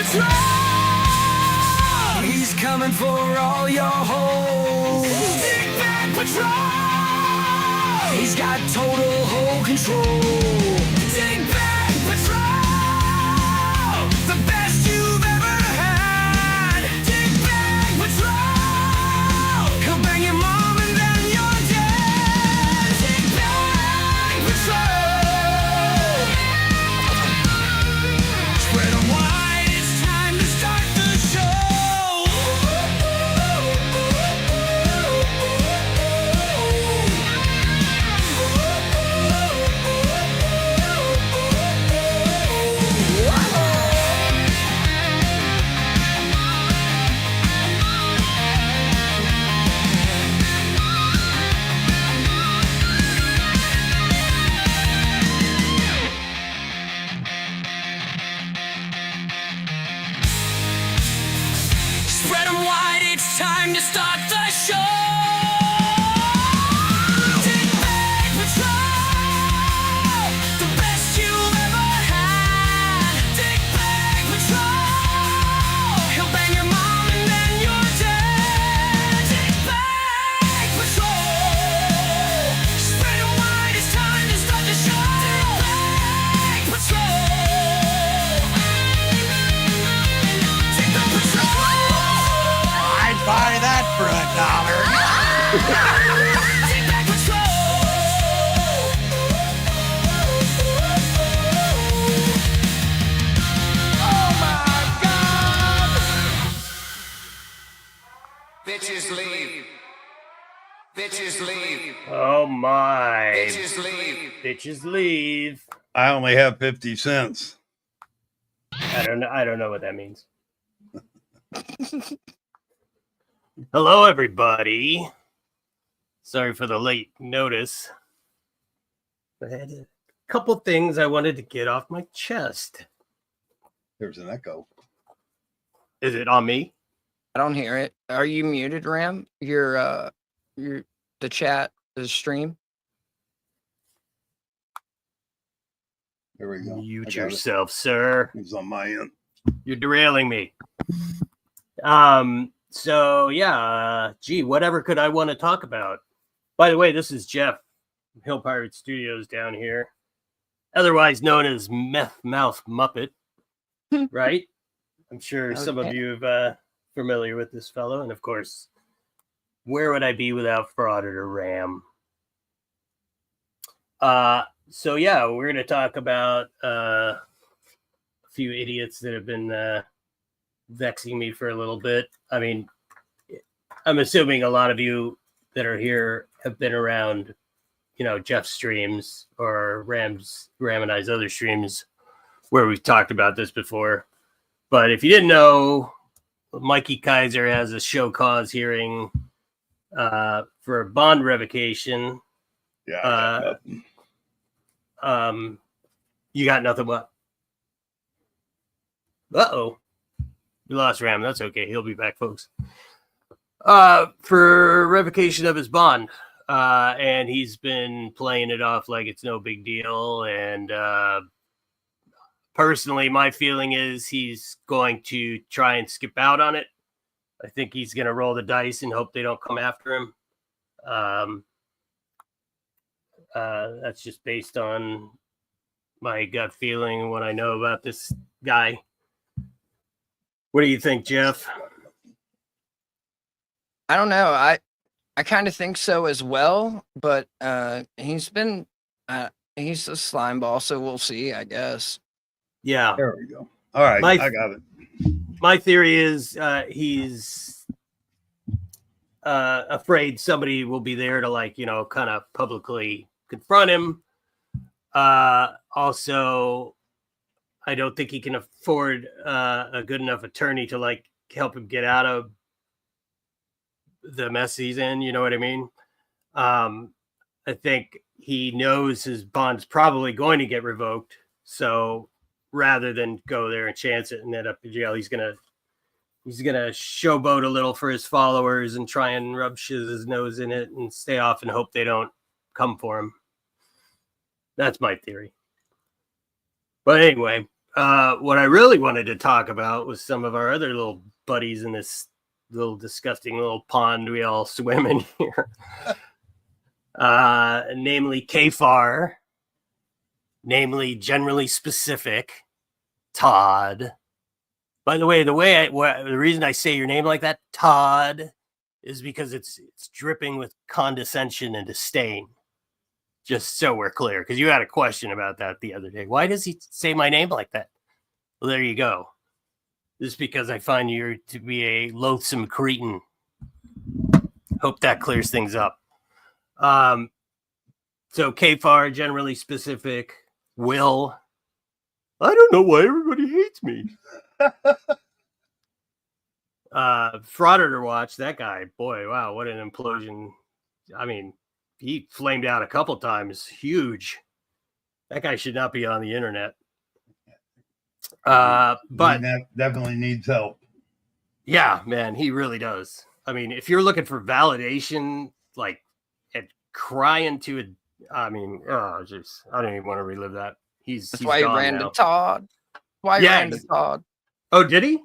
Patrol! He's coming for all your hoes. Dickbag Patrol! He's got total whole control. Dickbag Patrol! The best you've ever had. Dickbag Patrol! He'll bang your mom and then you're dead. Dickbag Patrol! Spread 'em wide, it's time to start the Spread 'em wide, it's time to start the show. Dickbag Patrol, the best you've ever had. Dickbag Patrol, he'll bang your mom and then you're dead. Dickbag Patrol, spread 'em wide, it's time to start the show. Dickbag Patrol, Dickbag Patrol. I'd buy that for $1. Dickbag Bitches leave. Bitches leave. Oh my. Bitches leave. Bitches leave. I only have 50 cents. I don't know what that means. Hello, everybody. Sorry for the late notice. I had a couple things I wanted to get off my chest. There's an echo. Is it on me? I don't hear it. Are you muted, Ram? Your the chat, the stream. There we go. Mute yourself, sir. It's on my end. You're derailing me. So yeah, gee, whatever could I want to talk about? By the way, this is Jeff, Hill Pirate Studios down here, otherwise known as Meth Mouth Muppet, right? I'm sure some of you are familiar with this fellow, and of course, where would I be without Frauditor Ram? So yeah, we're going to talk about a few idiots that have been vexing me for a little bit. I mean, I'm assuming a lot of you that are here have been around, you know, Jeff's streams or Ram and I's other streams where we've talked about this before. But if you didn't know, Mikey Kaiser has a show cause hearing for bond revocation. Yeah. You got nothing but. Uh-oh. We lost Ram. That's okay. He'll be back, folks. For revocation of his bond. And he's been playing it off like it's no big deal. And personally, my feeling is he's going to try and skip out on it. I think he's going to roll the dice and hope they don't come after him. That's just based on my gut feeling and what I know about this guy. What do you think, Jeff? I don't know. I kind of think so as well, but he's a slime ball, so we'll see, I guess. Yeah. There we go. All right. I got it. My theory is he's afraid somebody will be there to, like, you know, kind of publicly confront him. Also, I don't think he can afford a good enough attorney to, like, help him get out of the mess he's in. You know what I mean? I think he knows his bond's probably going to get revoked. So rather than go there and chance it and end up in jail, he's gonna showboat a little for his followers and try and rub his nose in it and stay off and hope they don't come for him. That's my theory. But anyway, what I really wanted to talk about was some of our other little buddies in this little disgusting little pond we all swim in here. Namely KFAR, namely generally specific Todd. By the way, the reason I say your name like that, Todd, is because it's dripping with condescension and disdain. Just so we're clear, because you had a question about that the other day. Why does he say my name like that? Well, there you go. This is because I find you to be a loathsome cretin. Hope that clears things up. So KFAR, generally specific. Will. I don't know why everybody hates me. Frauditor Watch, that guy, boy, wow, what an implosion. I mean, he flamed out a couple times. Huge. That guy should not be on the internet. But that definitely needs help. Yeah, man, he really does. I mean, if you're looking for validation, like, and crying to it, I mean, oh, just I don't even want to relive that. He's why he ran now. to Todd. Why he ran to Todd? Oh, did he?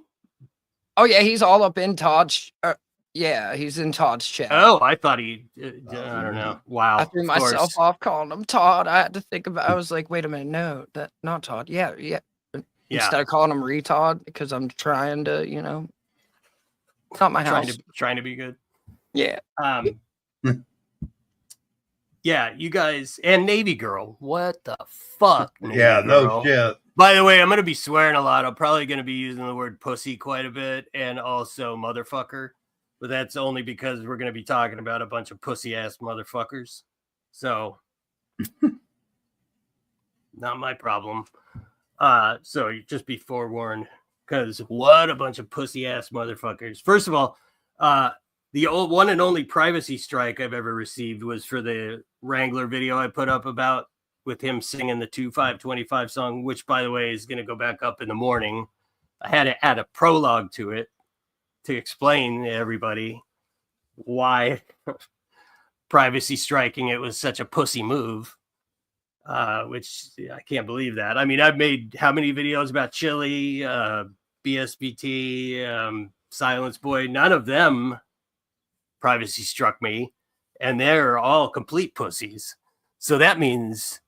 Oh yeah, he's all up in Todd's. Yeah, he's in Todd's chat. Oh, I thought he. I don't know. Wow. I threw myself off calling him Todd. I had to think about. I was like, wait a minute, no, that not Todd. Yeah. Instead of calling him retard because I'm trying to, not my house. Trying to be good. Yeah. Yeah, you guys and Navy Girl. What the fuck? Navy Girl? No shit. By the way, I'm going to be swearing a lot. I'm probably going to be using the word pussy quite a bit and also motherfucker. But that's only because we're going to be talking about a bunch of pussy ass motherfuckers. So, not my problem. So just be forewarned, because what a bunch of pussy ass motherfuckers. First of all, the old one and only privacy strike I've ever received was for the Wrangler video I put up about with him singing the 2525 song, which, by the way, is going to go back up in the morning. I had to add a prologue to it to explain to everybody why privacy striking it was such a pussy move, which I can't believe that. I mean, I've made how many videos about Chili, BSBT, Silence Boy, none of them privacy struck me, and they're all complete pussies. So that means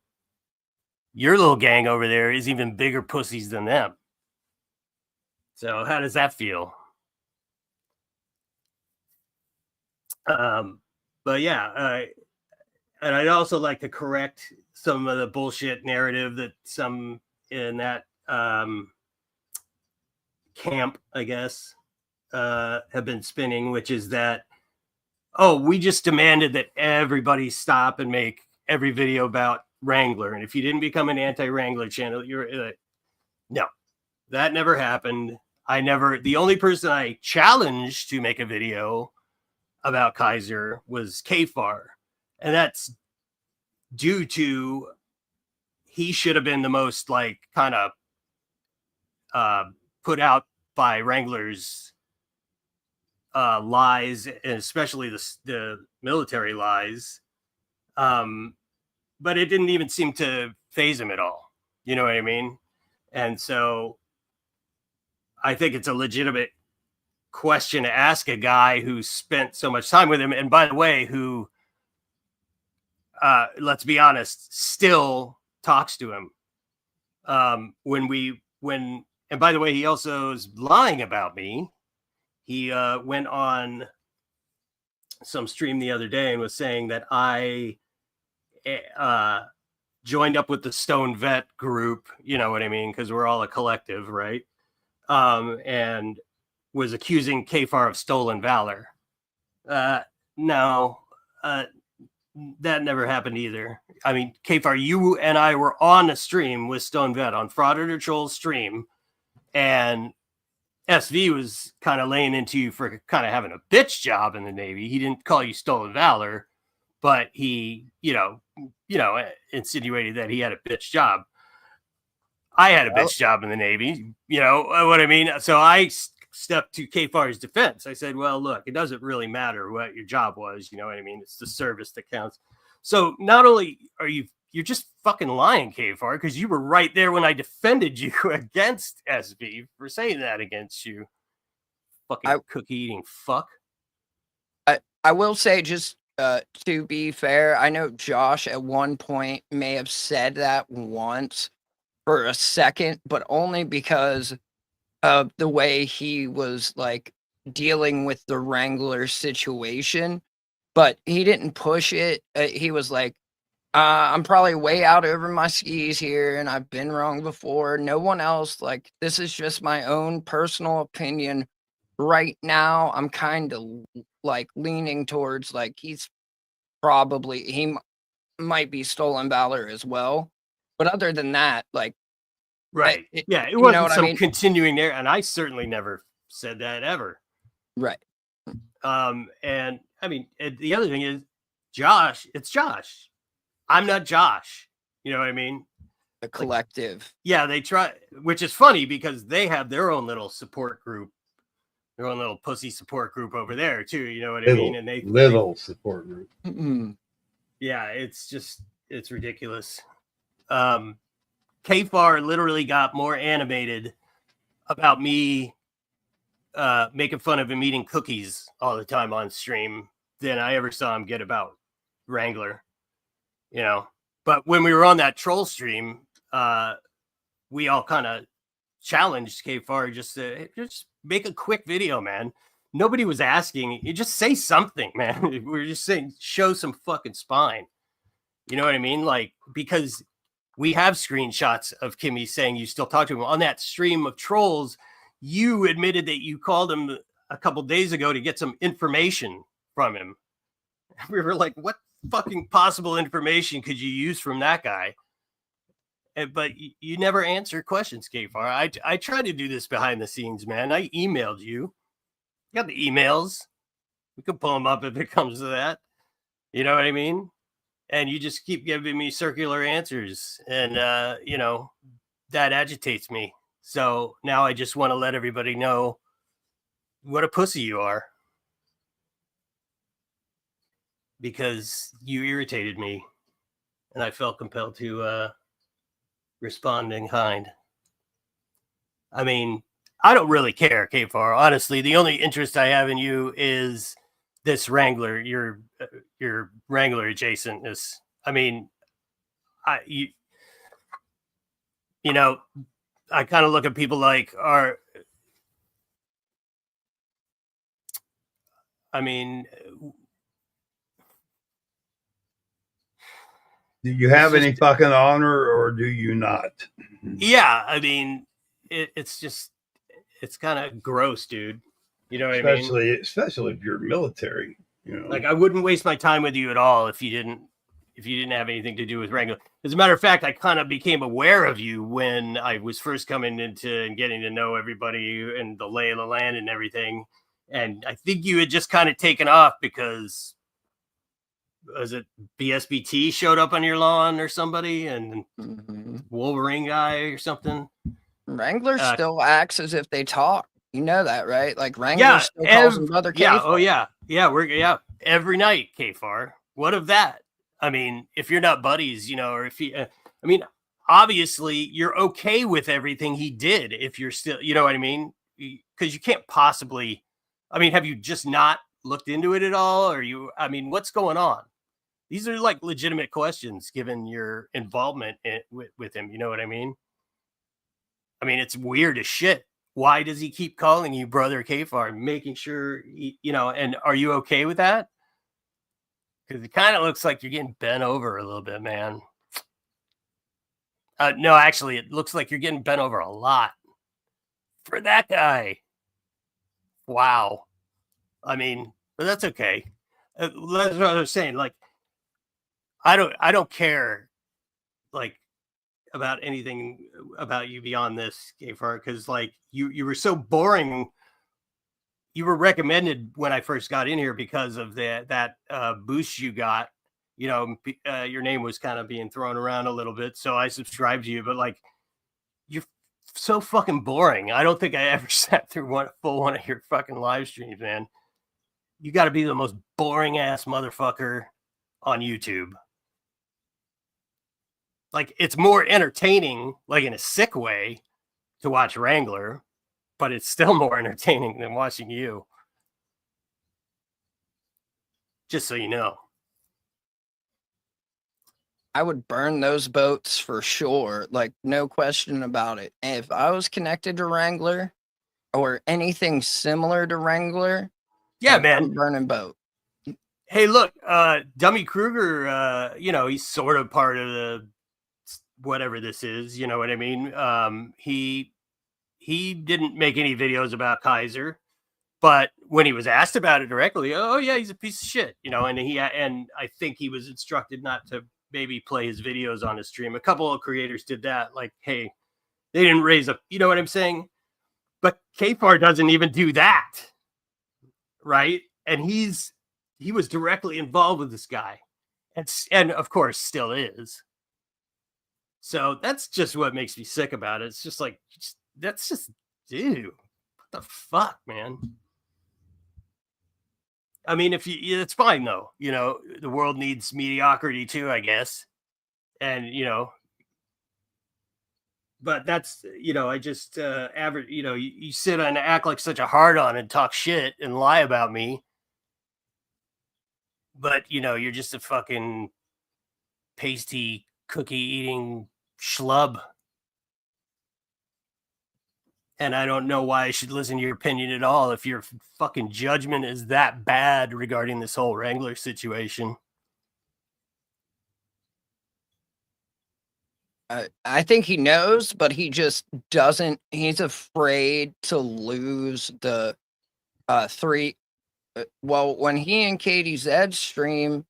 your little gang over there is even bigger pussies than them. So how does that feel? But yeah, and I'd also like to correct some of the bullshit narrative that some in that camp, I guess, have been spinning, which is that, oh, we just demanded that everybody stop and make every video about Wrangler. And if you didn't become an anti-Wrangler channel, you're no, that never happened. The only person I challenged to make a video about Kaiser was KFAR. And that's due to he should have been the most like kind of put out by Wranglers lies, and especially the military lies. But it didn't even seem to faze him at all. You know what I mean? And so I think it's a legitimate question to ask a guy who spent so much time with him. And by the way, who, let's be honest, still talks to him. And by the way, he also is lying about me. He went on some stream the other day and was saying that I joined up with the Stone Vet group, you know what I mean? Because we're all a collective, right? And was accusing KFAR of stolen valor. No, that never happened either. I mean, KFAR, you and I were on a stream with Stone Vet on Frauditor Troll's stream, and SV was kind of laying into you for kind of having a bitch job in the Navy. He didn't call you stolen valor, but he, insinuated that he had a bitch job. I had a bitch job in the Navy, you know what I mean? So I stepped to KFAR's defense. I said, well, look, it doesn't really matter what your job was. You know what I mean? It's the service that counts. So not only are you're just fucking lying, KFR, because you were right there when I defended you against SV for saying that against you. Fucking cookie eating fuck. I will say, just to be fair, I know Josh at one point may have said that once for a second, but only because of the way he was like dealing with the Wrangler situation. But he didn't push it. He was like, I'm probably way out over my skis here, and I've been wrong before. No one else, like, this is just my own personal opinion. Right now, I'm kind of like leaning towards like he's probably might be stolen valor as well. But other than that, like, right, it you wasn't know what some I mean? continuing there, and I certainly never said that ever. Right. And I mean, the other thing is, Josh. It's Josh. I'm not Josh. You know what I mean? The collective. Like, yeah, they try, which is funny because they have their own little support group, their own little pussy support group over there too. You know what I mean? And they support group. Yeah, it's ridiculous. KFAR literally got more animated about me making fun of him eating cookies all the time on stream than I ever saw him get about Wrangler. You know, but when we were on that troll stream, we all kind of challenged KFAR just to just make a quick video, man. Nobody was asking. You just say something, man. We were just saying, show some fucking spine. You know what I mean? Like, because we have screenshots of Kimmy saying you still talk to him on that stream of trolls. You admitted that you called him a couple days ago to get some information from him. We were like, what fucking possible information could you use from that guy? But you never answer questions, KFAR. I try to do this behind the scenes, man. I emailed you. You got the emails. We can pull them up if it comes to that. You know what I mean? And you just keep giving me circular answers. And, you know, that agitates me. So now I just want to let everybody know what a pussy you are. Because you irritated me. And I felt compelled to respond in kind. I mean, I don't really care, KFAR. Honestly, the only interest I have in you is this Wrangler, your Wrangler adjacentness. I mean, you know, I kind of look at people like I mean, do you have any fucking honor or do you not? Yeah, I mean, it's kind of gross, dude. You know what I mean? Especially if you're military. You know, like I wouldn't waste my time with you at all if you didn't have anything to do with Wrangler. As a matter of fact, I kind of became aware of you when I was first coming into and getting to know everybody and the lay of the land and everything. And I think you had just kind of taken off because was it BSBT showed up on your lawn or somebody and Wolverine guy or something? Wrangler still acts as if they talk. You know that, right? Like Wrangler still calls him Brother KFAR. Yeah, oh yeah. We're every night, KFAR. What of that? I mean, if you're not buddies, you know, or if you, I mean, obviously you're okay with everything he did. If you're still, you know what I mean? Because you can't possibly. I mean, have you just not looked into it at all, or you? I mean, what's going on? These are like legitimate questions, given your involvement with him. You know what I mean? I mean, it's weird as shit. Why does he keep calling you Brother KFAR, making sure, you know, and are you okay with that? Because it kind of looks like you're getting bent over a little bit, man. No, actually, it looks like you're getting bent over a lot for that guy. Wow. I mean, but that's okay. That's what I was saying. Like, I don't care, like, about anything about you beyond this, KFAR, because like you were so boring. You were recommended when I first got in here because of that boost you got. You know, your name was kind of being thrown around a little bit, so I subscribed to you. But like, you're so fucking boring. I don't think I ever sat through one of your fucking live streams, man. You got to be the most boring ass motherfucker on YouTube. Like, it's more entertaining, like in a sick way, to watch Wrangler, but it's still more entertaining than watching you. Just so you know. I would burn those boats for sure. Like, no question about it. And if I was connected to Wrangler or anything similar to Wrangler, Yeah, man. I'm burning boat. Hey, look, Dummy Kruger, you know, he's sort of part of the whatever this is, you know what I mean? He didn't make any videos about Kaiser, but when he was asked about it directly, oh yeah, he's a piece of shit, you know, and I think he was instructed not to maybe play his videos on his stream. A couple of creators did that, like, hey, they didn't raise up, you know what I'm saying? But Kfar doesn't even do that, right? And he was directly involved with this guy, and of course still is. So that's just what makes me sick about it. It's just like, that's just, dude, what the fuck, man? I mean, it's fine though. You know, the world needs mediocrity too, I guess. And, you know, but that's, you know, I just, average, you know, you sit and act like such a hard on and talk shit and lie about me. But, you know, you're just a fucking pasty cookie eating schlub. And I don't know why I should listen to your opinion at all if your fucking judgment is that bad regarding this whole Wrangler situation. I think he knows, but he just doesn't. He's afraid to lose the three. Well, when he and Katie Zed stream,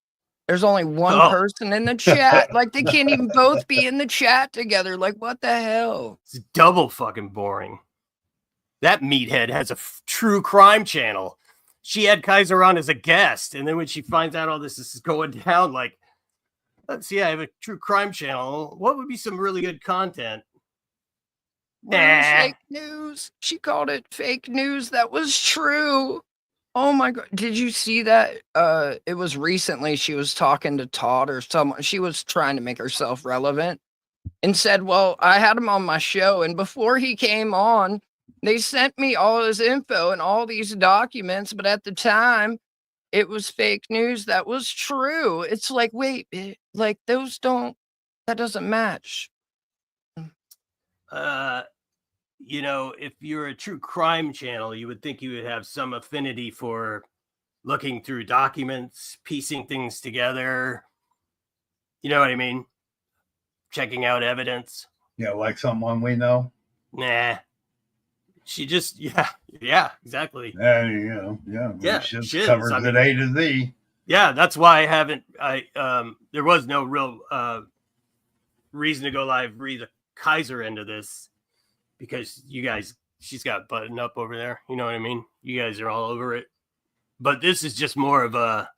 there's only one person in the chat. Like, they can't even both be in the chat together. Like, what the hell? It's double fucking boring. That meathead has a true crime channel. She had Kaiser on as a guest, and then when she finds out all this is going down, like, let's see, I have a true crime channel. What would be some really good content? Nah. Fake news. She called it fake news. That was true. Oh my god. Did you see that? It was recently. She was talking to Todd or someone. She was trying to make herself relevant and said, well, I had him on my show, and before he came on, they sent me all his info and all these documents, but at the time it was fake news. That was true. It's like, wait, like, that doesn't match. You know, if you're a true crime channel, you would think you would have some affinity for looking through documents, piecing things together. You know what I mean? Checking out evidence. Yeah, like someone we know. Nah. She just, yeah, exactly. Yeah. She covers it A to Z. Yeah, that's why there was no real reason to go live, read the Kaiser end of this, because you guys, she's got buttoned up over there. You know what I mean? You guys are all over it. But this is just more of a,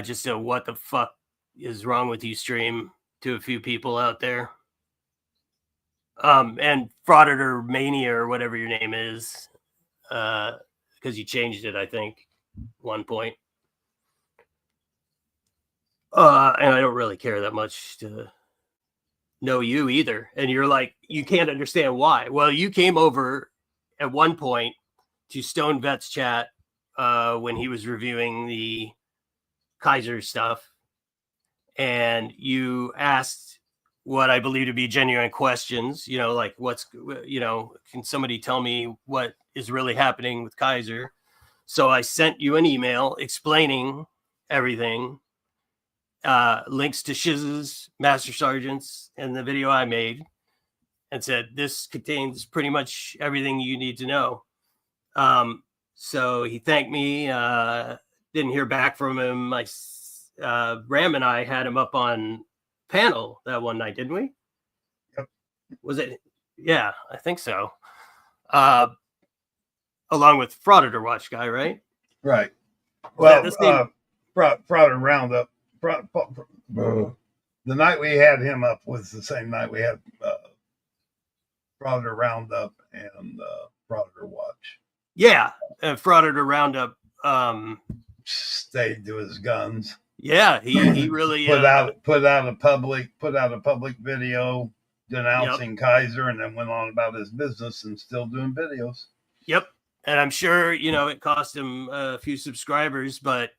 just a what the fuck is wrong with you stream to a few people out there. And Frauditor Mania or whatever your name is, because you changed it, I think, one point. And I don't really care that much to know you either. And you're like, you can't understand why. Well, you came over at one point to Stone Vet's chat when he was reviewing the Kaiser stuff, and you asked what I believe to be genuine questions, you know, like, can somebody tell me what is really happening with Kaiser? So I sent you an email explaining everything, links to Shiz's Master Sergeants and the video I made, and said, this contains pretty much everything you need to know. So he thanked me, didn't hear back from him. Ram and I had him up on panel that one night, didn't we? Yep. Was it? Yeah, I think so. Along with Frauditor Watch guy, right? Right. Well, Frauditor Roundup. The night we had him up was the same night we had Frauditor Roundup and Frauditor Watch. Yeah, Frauditor Roundup stayed to his guns. Yeah, he really put out a public video denouncing Kaiser, and then went on about his business and still doing videos. Yep. And I'm sure, it cost him a few subscribers, but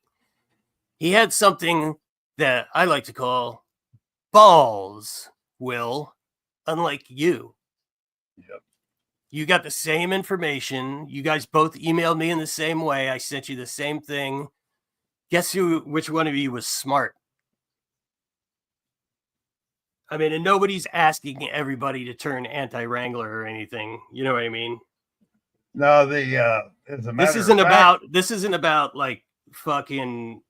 he had something that I like to call balls, Will, unlike you. Yep. You got the same information. You guys both emailed me in the same way. I sent you the same thing. Guess which one of you was smart? I mean, and nobody's asking everybody to turn anti-Wrangler or anything. You know what I mean? No, as a matter this isn't about like fucking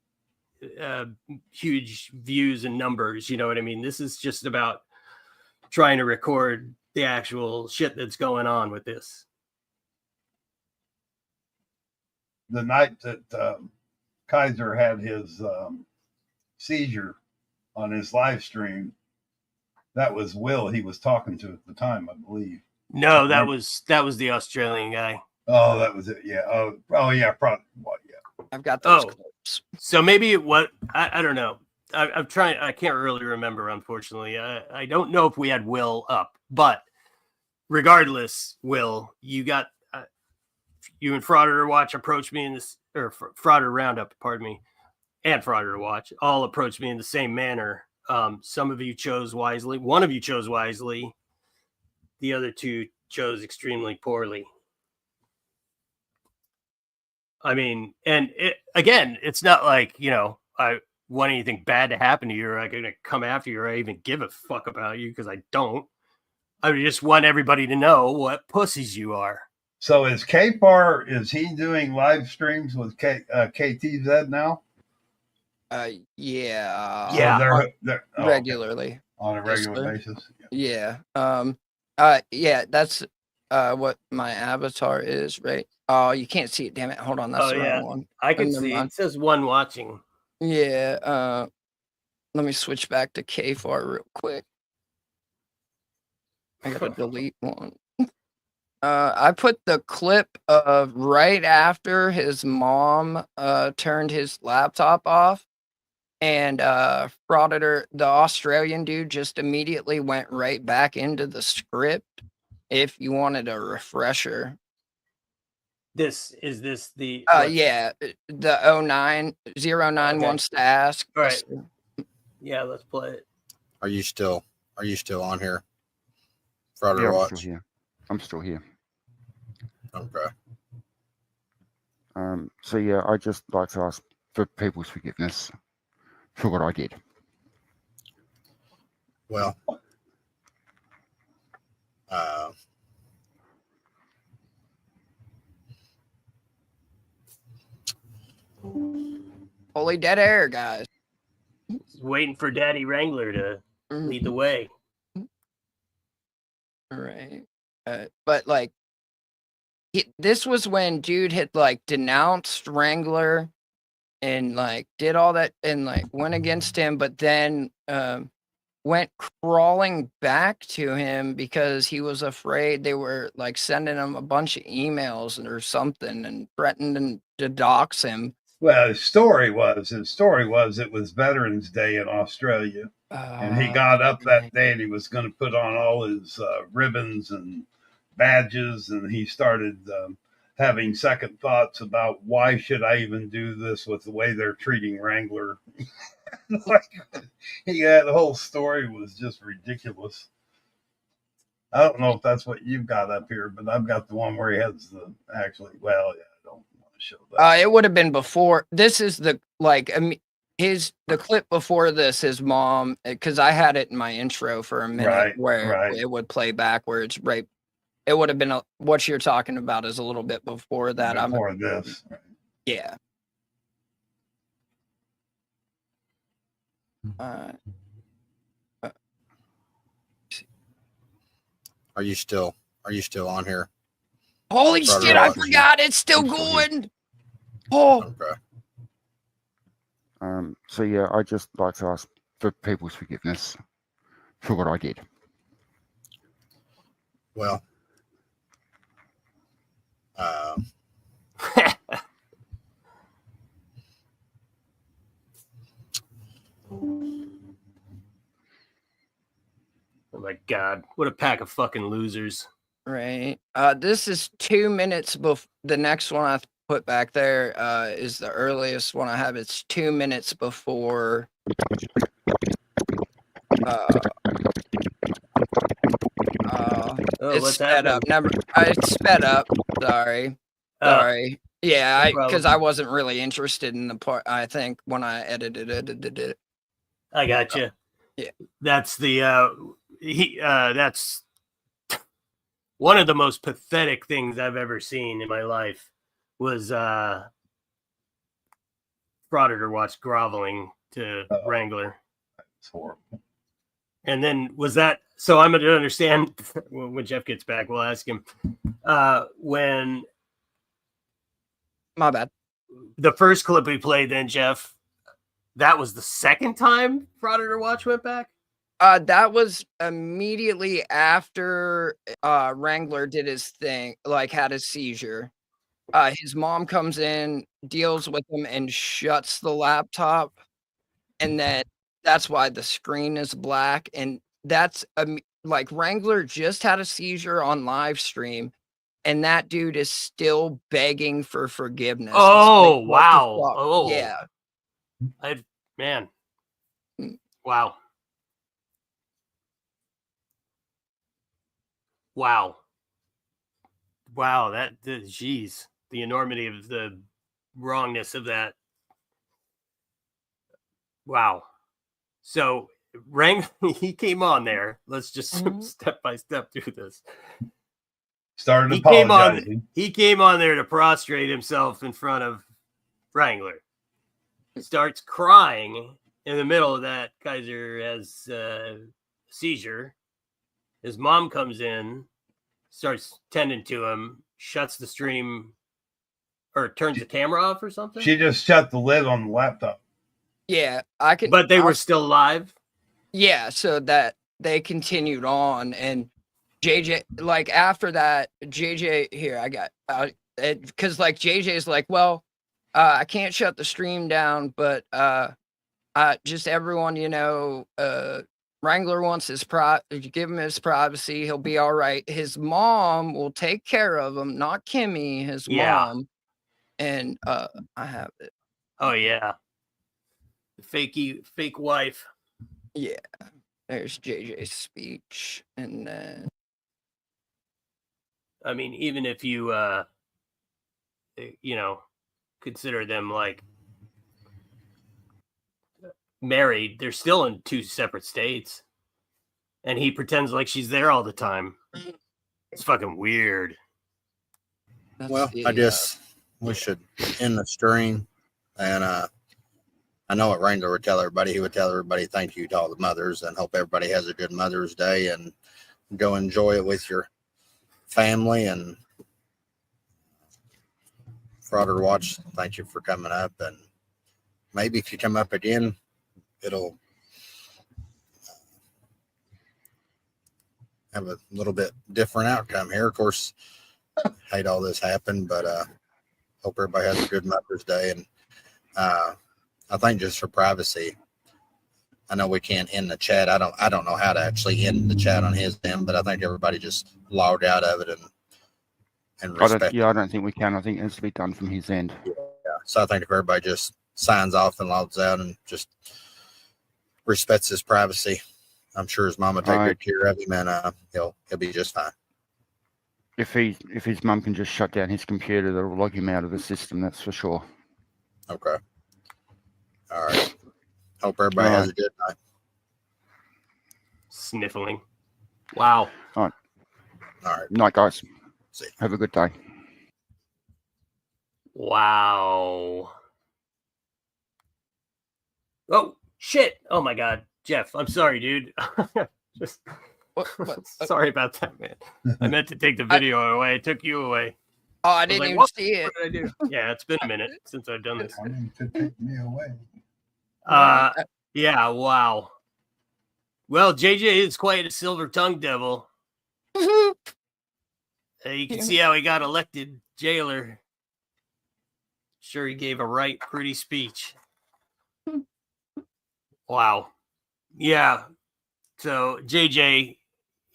huge views and numbers. You know what I mean? This is just about trying to record the actual shit that's going on with this. The night that Kaiser had his seizure on his live stream, that was Will he was talking to at the time, I believe. No, that was the Australian guy. Oh, that was it. Yeah. Oh yeah. Probably. Well, yeah. I've got those clips. So maybe I don't know. I'm trying. I can't really remember, unfortunately. I don't know if we had Will up, but regardless, Will, you got you and Frauditor Watch approached me in this, or Frauditor Roundup, pardon me, and Frauditor Watch all approached me in the same manner. Some of you chose wisely. One of you chose wisely. The other two chose extremely poorly. I mean, and it's not like, I want anything bad to happen to you, or I'm going to come after you, or I even give a fuck about you, because I don't. I just want everybody to know what pussies you are. So is K-Bar, is he doing live streams with KTZ now? Yeah. Yeah. They're regularly. On a regular basis? Yeah. Yeah, that's what my avatar is, right? Oh, you can't see it, damn it. Hold on, that's the wrong one. I can see it. It says one watching. Yeah, let me switch back to KFAR real quick. I gotta delete one. I put the clip of right after his mom turned his laptop off, and Frauditor, the Australian dude, just immediately went right back into the script. If you wanted a refresher. Is this the yeah, the 09091 wants to ask. All right. Yeah, let's play it. Are you still on here? Frauditor Watch? I'm still here. Okay. So yeah, I just like to ask for people's forgiveness for what I did. Well, holy dead air, guys. Just waiting for Daddy Wrangler to lead the way. All right. But like, this was when dude had like denounced Wrangler and like did all that and like went against him, but then went crawling back to him because he was afraid they were like sending him a bunch of emails or something and threatened to dox him. Well, his story was it was Veterans Day in Australia, and he got up that day and he was going to put on all his ribbons and badges, and he started having second thoughts about why should I even do this with the way they're treating Wrangler. The whole story was just ridiculous. I don't know if that's what you've got up here, but I've got the one where he has the actually. Well, yeah, I don't want to show that. It would have been before. This is the the clip before this. His mom, because I had it in my intro for a minute, where it would play backwards. Right. It would have been what you're talking about is a little bit before that. Before this. Right. Yeah. Are you still on here? Holy shit! I forgot it's still going. Oh. Okay. So yeah, I just like to ask for people's forgiveness for what I did. Well, Oh my God. What a pack of fucking losers. Right. This is 2 minutes before the next one I put back there is the earliest one I have. It's 2 minutes before Oh, it's what's sped happening? up. It's sped up. Sorry. Oh, Sorry. Yeah, no problem. because I wasn't really interested in the part. I think when I edited it. I got you. Yeah. That's that's one of the most pathetic things I've ever seen in my life was Frauditor watched groveling to Wrangler. It's horrible. And then was that so? I'm going to understand when Jeff gets back. We'll ask him when My bad. the first clip we played. Then Jeff, that was the second time Frauditor Watch went back. That was immediately after Wrangler did his thing, like had a seizure. His mom comes in, deals with him, and shuts the laptop, and then that's why the screen is black. And that's like Wrangler just had a seizure on live stream, and that dude is still begging for forgiveness. Oh, like, wow! Oh, yeah, man, Mm. wow. That geez, the enormity of the wrongness of that. Wow. So he came on there. Let's just step by step through this. Started He apologizing. He came on there to prostrate himself in front of Wrangler. Starts crying in the middle of that. Kaiser has a seizure. His mom comes in, starts tending to him, shuts the stream, or turns the camera off or something. She just shut the lid on the laptop. Yeah, I could. But they were still live. Yeah, so that they continued on, and JJ, like after that, JJ here, I got because like JJ's like, well, I can't shut the stream down, but just everyone, Wrangler wants his give him his privacy, he'll be all right. His mom will take care of him, not Kimmy, his mom. And I have it. Oh yeah, the fake wife. Yeah, there's JJ's speech, and then I mean, even if you consider them like married, they're still in two separate states, and he pretends like she's there all the time. It's fucking weird. Well, I guess we should end the stream, and I know what Wrangler would tell everybody. He would tell everybody thank you to all the mothers, and hope everybody has a good Mother's Day, and go enjoy it with your family. And Frauditor Watch, thank you for coming up, and maybe if you come up again, it'll have a little bit different outcome here. Of course, hate all this happened, but hope everybody has a good Mother's Day. And I think just for privacy, I know we can't end the chat. I don't know how to actually end the chat on his end, but I think everybody just logged out of it and respect. I don't think we can. I think it has to be done from his end. Yeah. So I think if everybody just signs off and logs out and just respects his privacy, I'm sure his mom will take good care of him, and he'll be just fine. If his mum can just shut down his computer, that'll log him out of the system. That's for sure. Okay. All right. Hope everybody has a good night. Sniffling. Wow. All right. Night, guys. See you. Have a good day. Wow. Oh shit! Oh my God, Jeff, I'm sorry, dude. Just sorry about that, man. I meant to take the video away. I took you away. Oh, I didn't even see it. What did I do? Yeah, it's been a minute since I've done this. Wanting to take me away. Yeah, wow. Well, JJ is quite a silver-tongued devil. You can see how he got elected jailer. Sure, he gave a pretty speech. Wow. Yeah. So JJ,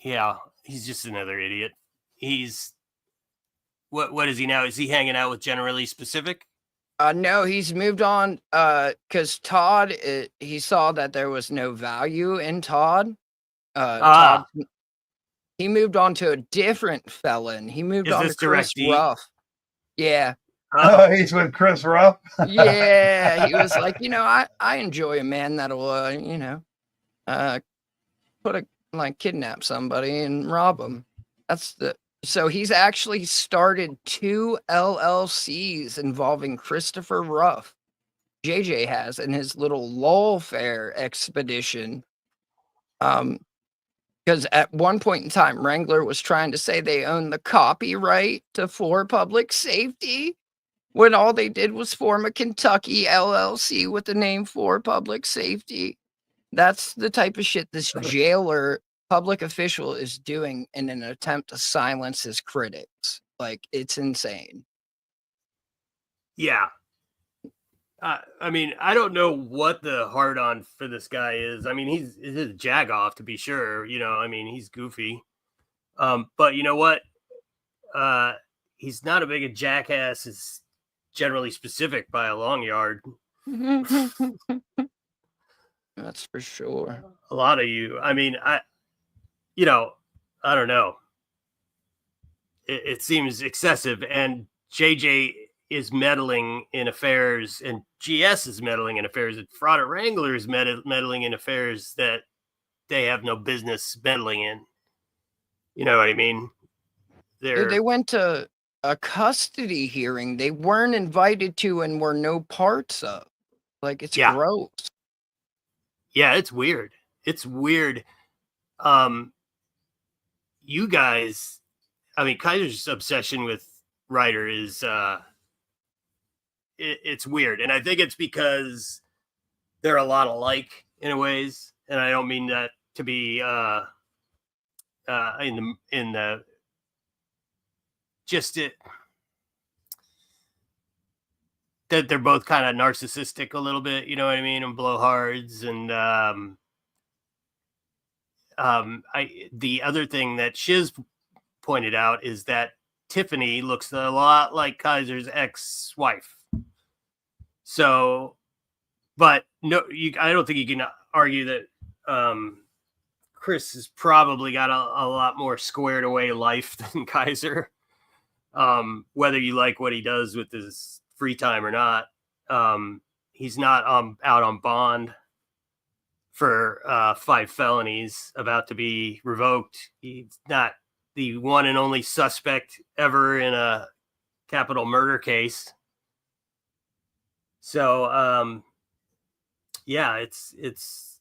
yeah, he's just another idiot. He's what is he now? Is he hanging out with Generally Specific? No, he's moved on. Because Todd, he saw that there was no value in Todd. Todd, he moved on to a different felon. He moved Is on this to Chris Direct D? Ruff. Yeah. Oh, he's with Chris Ruff. Yeah. He was like, I enjoy a man that'll, kidnap somebody and rob them. So he's actually started 2 LLCs involving Christopher Ruff. JJ has in his little lawfare expedition. Because at one point in time, Wrangler was trying to say they own the copyright to For Public Safety, when all they did was form a Kentucky LLC with the name For Public Safety. That's the type of shit this jailer public official is doing in an attempt to silence his critics. Like, it's insane. Yeah. I mean, I don't know what the hard on for this guy is. I mean, he's a jagoff to be sure. I mean, he's goofy. But you know what? He's not as big a jackass as Generally Specific by a long yard. That's for sure. A lot of you. I mean, I don't know. It seems excessive, and JJ is meddling in affairs, and GS is meddling in affairs, and Frauditor Wrangler is meddling in affairs that they have no business meddling in. You know what I mean? They went to a custody hearing they weren't invited to and were no parts of. Like, it's gross. Yeah, it's weird. It's weird. You guys, I mean, Kaiser's obsession with Ryder is it's weird, and I think it's because they're a lot alike in ways, and I don't mean that to be in the just it that they're both kind of narcissistic a little bit, you know what I mean, and blowhards, and the other thing that Shiz pointed out is that Tiffany looks a lot like Kaiser's ex-wife. So, but no, I don't think you can argue that Chris has probably got a lot more squared away life than Kaiser. Whether you like what he does with his free time or not, he's not out on bond for 5 felonies about to be revoked. He's not the one and only suspect ever in a capital murder case. So, yeah, it's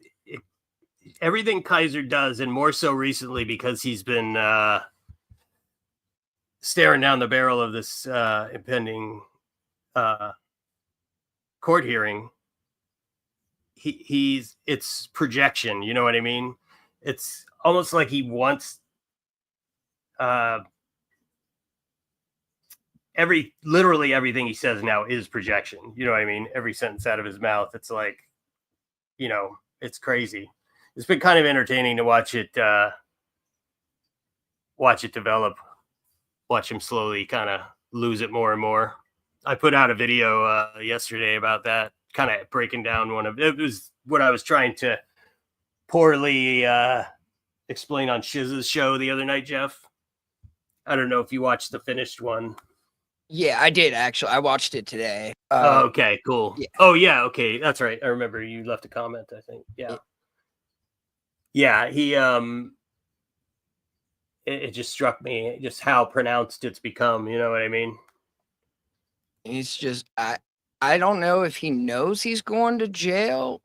everything Kaiser does, and more so recently because he's been staring down the barrel of this impending court hearing. It's projection, you know what I mean? It's almost like he wants literally everything he says now is projection. You know what I mean? Every sentence out of his mouth, it's like, it's crazy. It's been kind of entertaining to watch it develop, watch him slowly kind of lose it more and more. I put out a video yesterday about that, kind of breaking down it was what I was trying to poorly explain on Shiz's show the other night, Jeff. I don't know if you watched the finished one. Yeah, I did actually. I watched it today. Okay, cool. Yeah. Oh yeah, okay, that's right. I remember you left a comment, I think. Yeah. Yeah, he it just struck me just how pronounced it's become, you know what I mean? He's just I don't know if he knows he's going to jail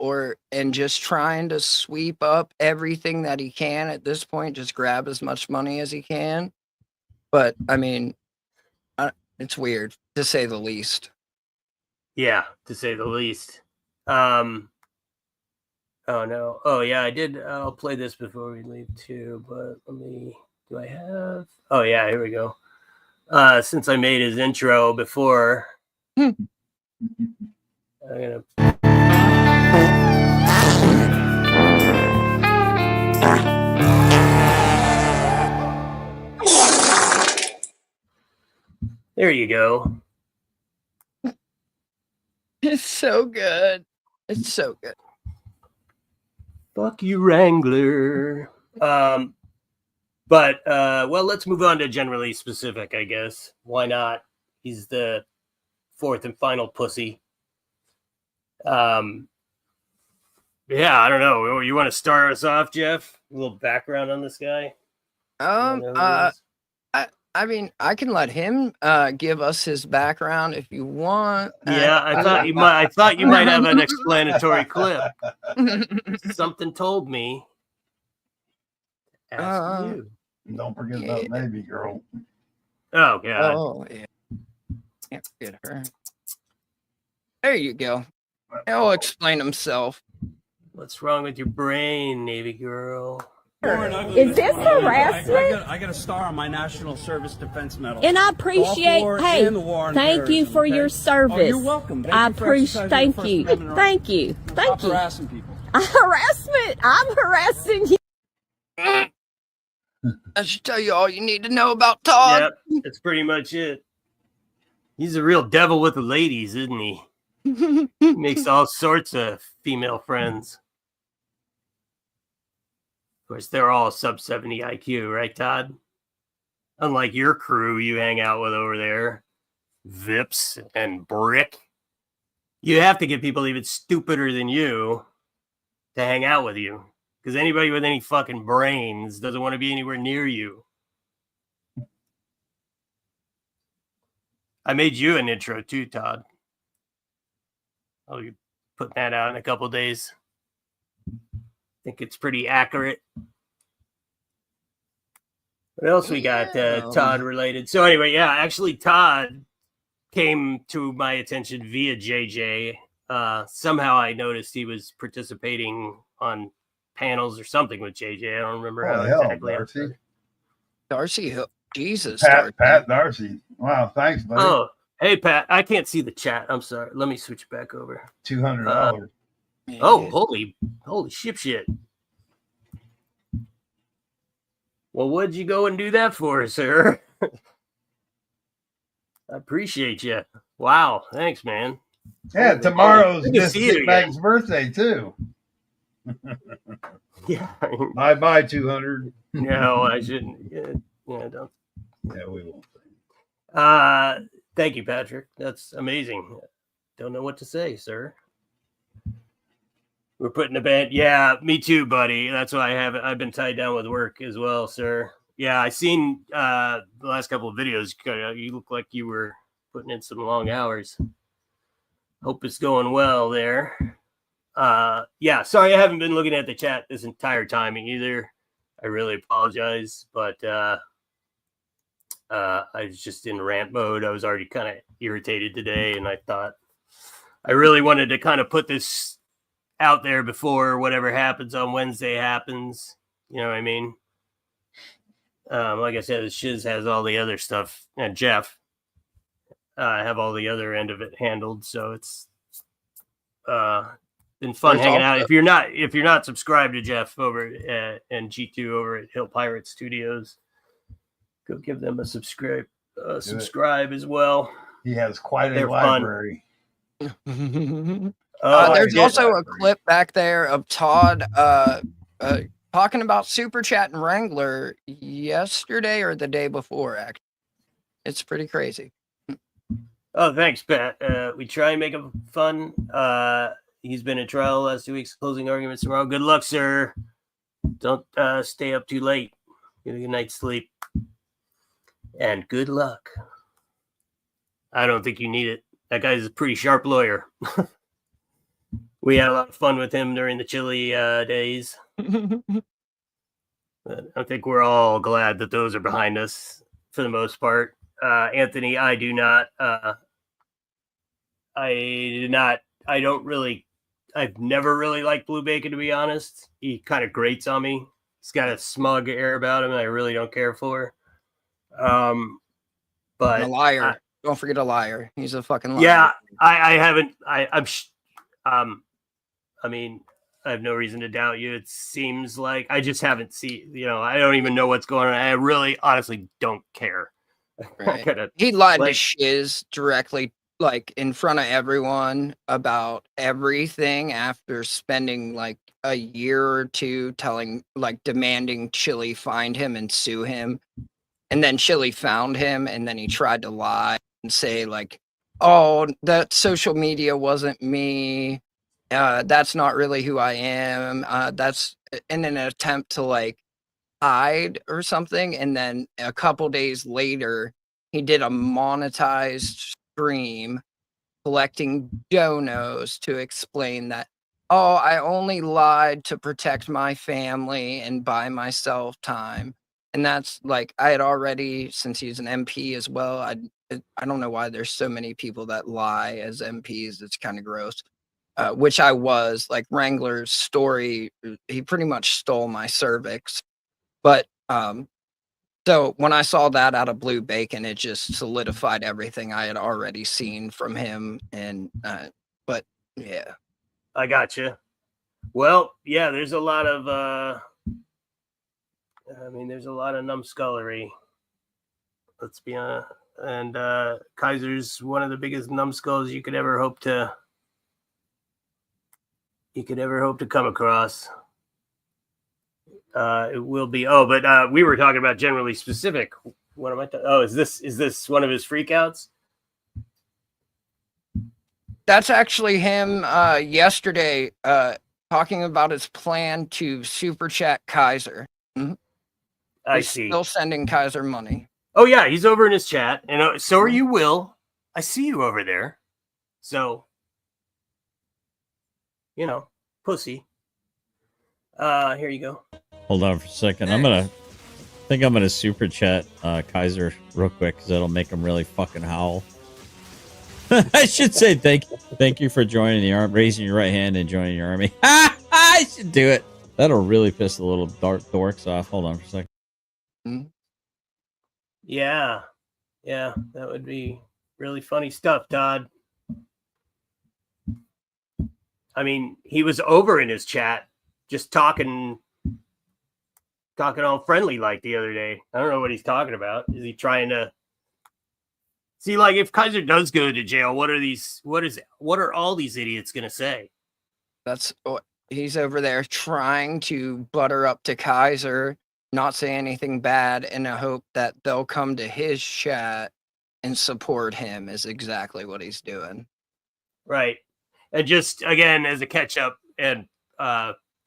and just trying to sweep up everything that he can at this point, just grab as much money as he can. But I mean, it's weird to say the least. Yeah, to say the least. Oh no. Oh yeah, I did. I'll play this before we leave too, but do I have? Oh yeah, here we go. Since I made his intro before, I'm gonna There you go. It's so good. It's so good. Fuck you, Wrangler. But well, let's move on to generally specific, I guess. Why not? He's the fourth and final pussy. Yeah, I don't know. You want to start us off, Jeff? A little background on this guy. I mean, I can let him give us his background if you want. Yeah, I thought you might. I thought you might have an explanatory clip. Something told me. Ask you. Don't forget about Navy Girl. Oh God. Oh yeah. Can't forget her. There you go. He'll explain himself. What's wrong with your brain, Navy girl? Is this harassment? I got a star on my National Service Defense Medal. And I appreciate, hey, thank you for your service. Oh, you're welcome. I appreciate, thank you. Thank you. Thank you. Harassing people. Harassment. I'm harassing you. I should tell you all you need to know about Todd. Yep, that's pretty much it. He's a real devil with the ladies, isn't he? He makes all sorts of female friends. Of course, they're all sub 70 IQ, right, Todd? Unlike your crew you hang out with over there, Vips and Brick. You have to get people even stupider than you to hang out with you. Because anybody with any fucking brains doesn't want to be anywhere near you. I made you an intro too, Todd. I'll be putting that out in a couple days. I think it's pretty accurate. What else we got Todd related? So anyway, yeah, actually Todd came to my attention via JJ. Somehow I noticed he was participating on panels or something with JJ. I don't remember how exactly. Darcy, Jesus. Pat Darcy. Wow, thanks, buddy. Oh, hey Pat, I can't see the chat. I'm sorry. Let me switch back over. $200. Oh, holy shit. Well, what'd you go and do that for, sir? I appreciate you. Wow, thanks, man. Yeah, tomorrow's Miss Dickbag's birthday too. Yeah. Bye, 200. No, I shouldn't. Yeah, don't. Yeah, we won't. Thank you, Patrick. That's amazing. Don't know what to say, sir. We're putting a band. Yeah, me too, buddy. That's why I've been tied down with work as well, sir. Yeah, I seen the last couple of videos. You look like you were putting in some long hours. Hope it's going well there. Yeah, sorry I haven't been looking at the chat this entire time either. I really apologize, but I was just in rant mode. I was already kind of irritated today, and I thought I really wanted to kind of put this out there before whatever happens on Wednesday happens. You know what I mean? Like I said, Shiz has all the other stuff, and Jeff have all the other end of it handled. So it's been fun hanging out. If you're not subscribed to Jeff over and G2 over at Hill Pirate Studios, go give them a subscribe as well. He has quite a library. There's also a clip back there of Todd talking about Super Chat and Wrangler yesterday or the day before. Actually, it's pretty crazy. Oh, thanks, Pat. We try and make him fun. He's been in trial the last 2 weeks, closing arguments tomorrow. Good luck, sir. Don't stay up too late. Get a good night's sleep. And good luck. I don't think you need it. That guy's a pretty sharp lawyer. We had a lot of fun with him during the chilly days. But I think we're all glad that those are behind us for the most part. Anthony, I've never really liked Blue Bacon, to be honest. He kind of grates on me. He's got a smug air about him, and I really don't care for. But a liar. Don't forget a liar. He's a fucking liar. Yeah, I mean, I have no reason to doubt you. It seems like I just haven't seen, I don't even know what's going on. I really honestly don't care. Right. He lied to Shiz directly, like in front of everyone, about everything after spending like a year or two demanding Chili find him and sue him. And then Chili found him, and then he tried to lie and say like, oh, that social media wasn't me. That's not really who I am. That's in an attempt to like hide or something. And then a couple days later, he did a monetized stream collecting donos to explain that, oh, I only lied to protect my family and buy myself time. And that's like, I had already, since he's an MP as well, I don't know why there's so many people that lie as MPs. It's kind of gross. Which I was, like Wrangler's story, he pretty much stole my cervix. But so when I saw that out of Blue Bacon, it just solidified everything I had already seen from him. And but yeah, I gotcha. Well, yeah, there's a lot of there's a lot of numbskullery. Let's be honest. And Kaiser's one of the biggest numbskulls you could ever hope to come across. It will be. Oh, but we were talking about generally specific. What am I? Is this one of his freakouts? That's actually him. Yesterday, talking about his plan to super chat Kaiser. Mm-hmm. I see. Still sending Kaiser money. Oh yeah, he's over in his chat, and so are you, Will. I see you over there. So, pussy. Here you go. Hold on for a second. I'm gonna super chat Kaiser real quick because that'll make him really fucking howl. I should say thank you for joining the army, raising your right hand and joining your army. I should do it. That'll really piss the little dorks off. Hold on for a second. Mm-hmm. Yeah, that would be really funny stuff, Todd. I mean, he was over in his chat, just talking all friendly like the other day. I don't know what he's talking about. Is he trying to see, like, if Kaiser does go to jail, what are all these idiots gonna say? That's what he's over there trying to butter up to Kaiser, not say anything bad, in a hope that they'll come to his chat and support him. Is exactly what he's doing. Right. And just again, as a catch up, and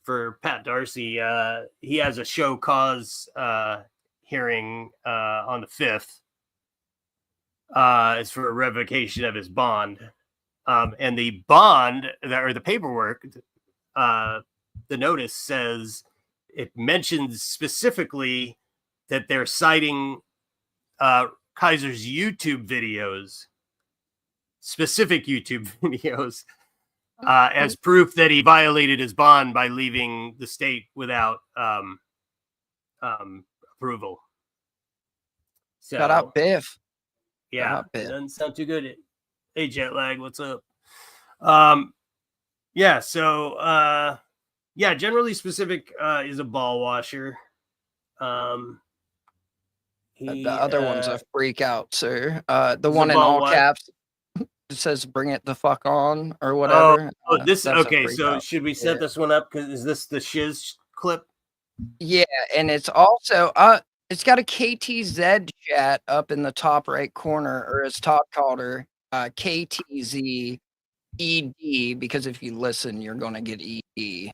for Pat Darcy, he has a show cause hearing on the 5th. It's for a revocation of his bond. And the bond or the paperwork, the notice says, it mentions specifically that they're citing Kaiser's YouTube videos, specific YouTube videos, as proof that he violated his bond by leaving the state without approval. So, shout out Biff. Yeah, it doesn't sound too good. Hey, Jetlag, what's up? Yeah, so generally specific is a ball washer. The other one's a freak out, sir. The one in all caps. It says "Bring it the fuck on" or whatever. This okay. So out. Should we set this one up? Because is this the shiz clip? Yeah, and it's also it's got a KTZ chat up in the top right corner, or as Todd called her, KTZ ED. Because if you listen, you're gonna get ED.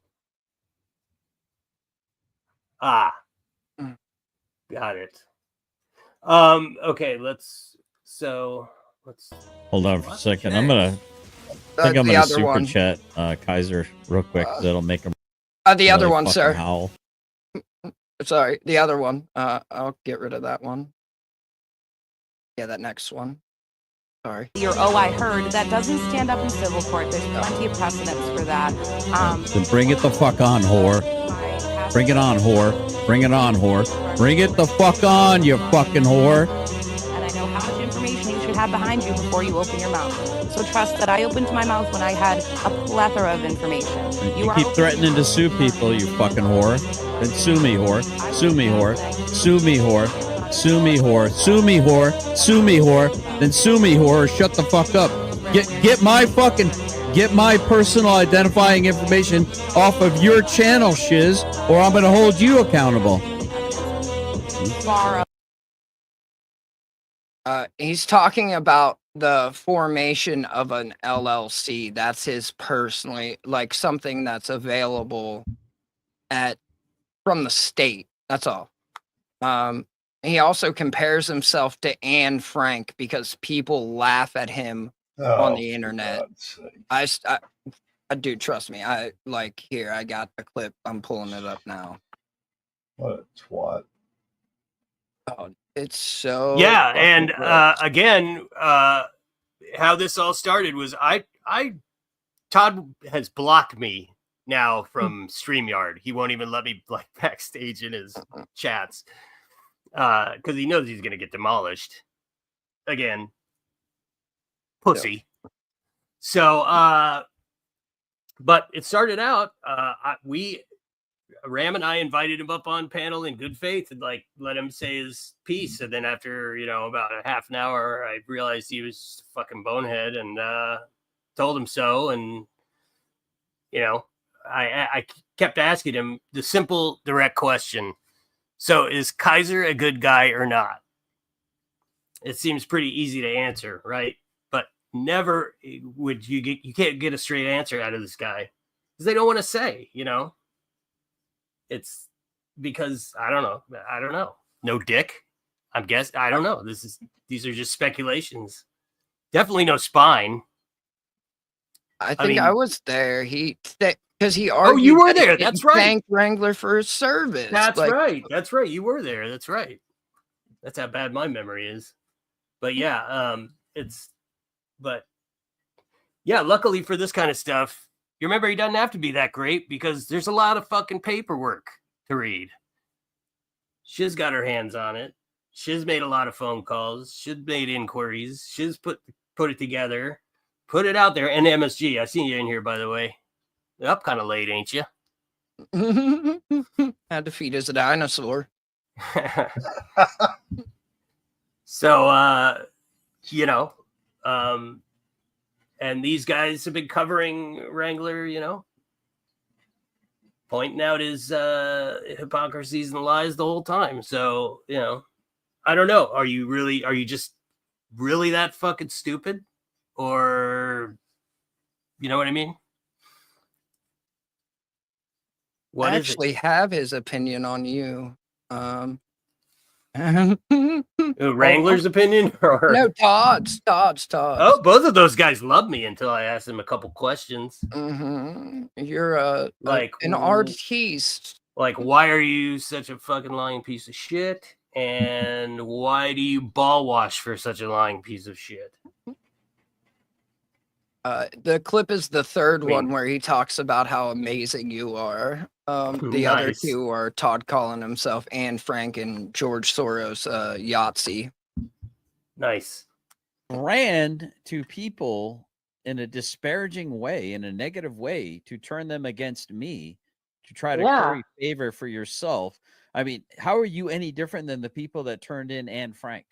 Got it. Okay, let's hold on for a second. I'm gonna super chat Kaiser real quick. That'll make him the other one, sir. Howl. Sorry, the other one. I'll get rid of that one. Yeah, that next one. Sorry. I heard that doesn't stand up in civil court. There's plenty of precedents for that. Then bring it the fuck on, whore. Bring it on, whore. Bring it on, whore. Bring it the fuck on, you fucking whore. And I know how much information you should have behind you before you open your mouth. So trust that I opened my mouth when I had a plethora of information. You keep threatening to sue people, you fucking whore. Then sue me, whore. Sue me, whore. Sue me, whore. Sue me, whore. Sue me, whore. Sue me, whore. Then sue me, whore. Or shut the fuck up. Get my personal identifying information off of your channel, shiz, or I'm gonna hold you accountable. He's talking about the formation of an LLC. That's his personally, like something that's available from the state. That's all. He also compares himself to Anne Frank because people laugh at him on the internet. I dude, trust me. I got the clip. I'm pulling it up now. What a twat. Oh, it's so yeah, and gross. again, how this all started was Todd has blocked me now from StreamYard. He won't even let me like backstage in his chats because he knows he's gonna get demolished again. Pussy. Yeah. So but it started out Ram and I invited him up on panel in good faith and like let him say his piece. And then after, about a half an hour, I realized he was a fucking bonehead and told him so. And, I kept asking him the simple, direct question. So is Kaiser a good guy or not? It seems pretty easy to answer, right? But never would you can't get a straight answer out of this guy because they don't want to say, It's because I don't know. No dick. I'm guessing. I don't know. These are just speculations. Definitely no spine. I think I was there. Because he argued. Oh, you were there. That's right. Thanked Wrangler for his service. That's right. That's right. You were there. That's right. That's how bad my memory is. But yeah, luckily for this kind of stuff, you remember he doesn't have to be that great because there's a lot of fucking paperwork to read. Shiz got her hands on it. Shiz made a lot of phone calls. Shiz made inquiries. Shiz put it together, put it out there. And MSG, I seen you in here, by the way. You're up kind of late, ain't you? Had to feed as a dinosaur. So, and these guys have been covering Wrangler, pointing out his hypocrisies and lies the whole time. So, I don't know. Are you just really that fucking stupid? Or, you know what I mean? I actually have his opinion on you. Wrangler's opinion? Or no, Todd's. Oh, both of those guys love me until I ask them a couple questions. You're an artiste. Like, why are you such a fucking lying piece of shit? And why do you ball wash for such a lying piece of shit? The clip is the third one where he talks about how amazing you are. The other two are Todd calling himself Anne Frank and George Soros Yahtzee. Nice. Ran to people in a disparaging way, in a negative way, to turn them against me, to try to curry favor for yourself. I mean, how are you any different than the people that turned in Anne Frank?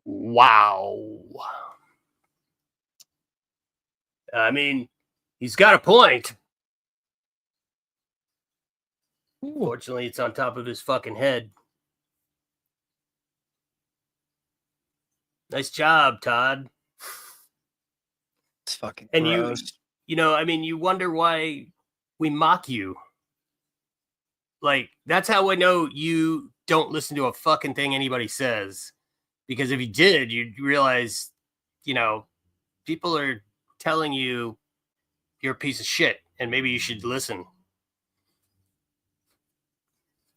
Wow. I mean, he's got a point. Fortunately, it's on top of his fucking head. Nice job, Todd. It's fucking and gross. You wonder why we mock you. Like, that's how I know you don't listen to a fucking thing anybody says. Because if you did, you'd realize, people are telling you you're a piece of shit and maybe you should listen.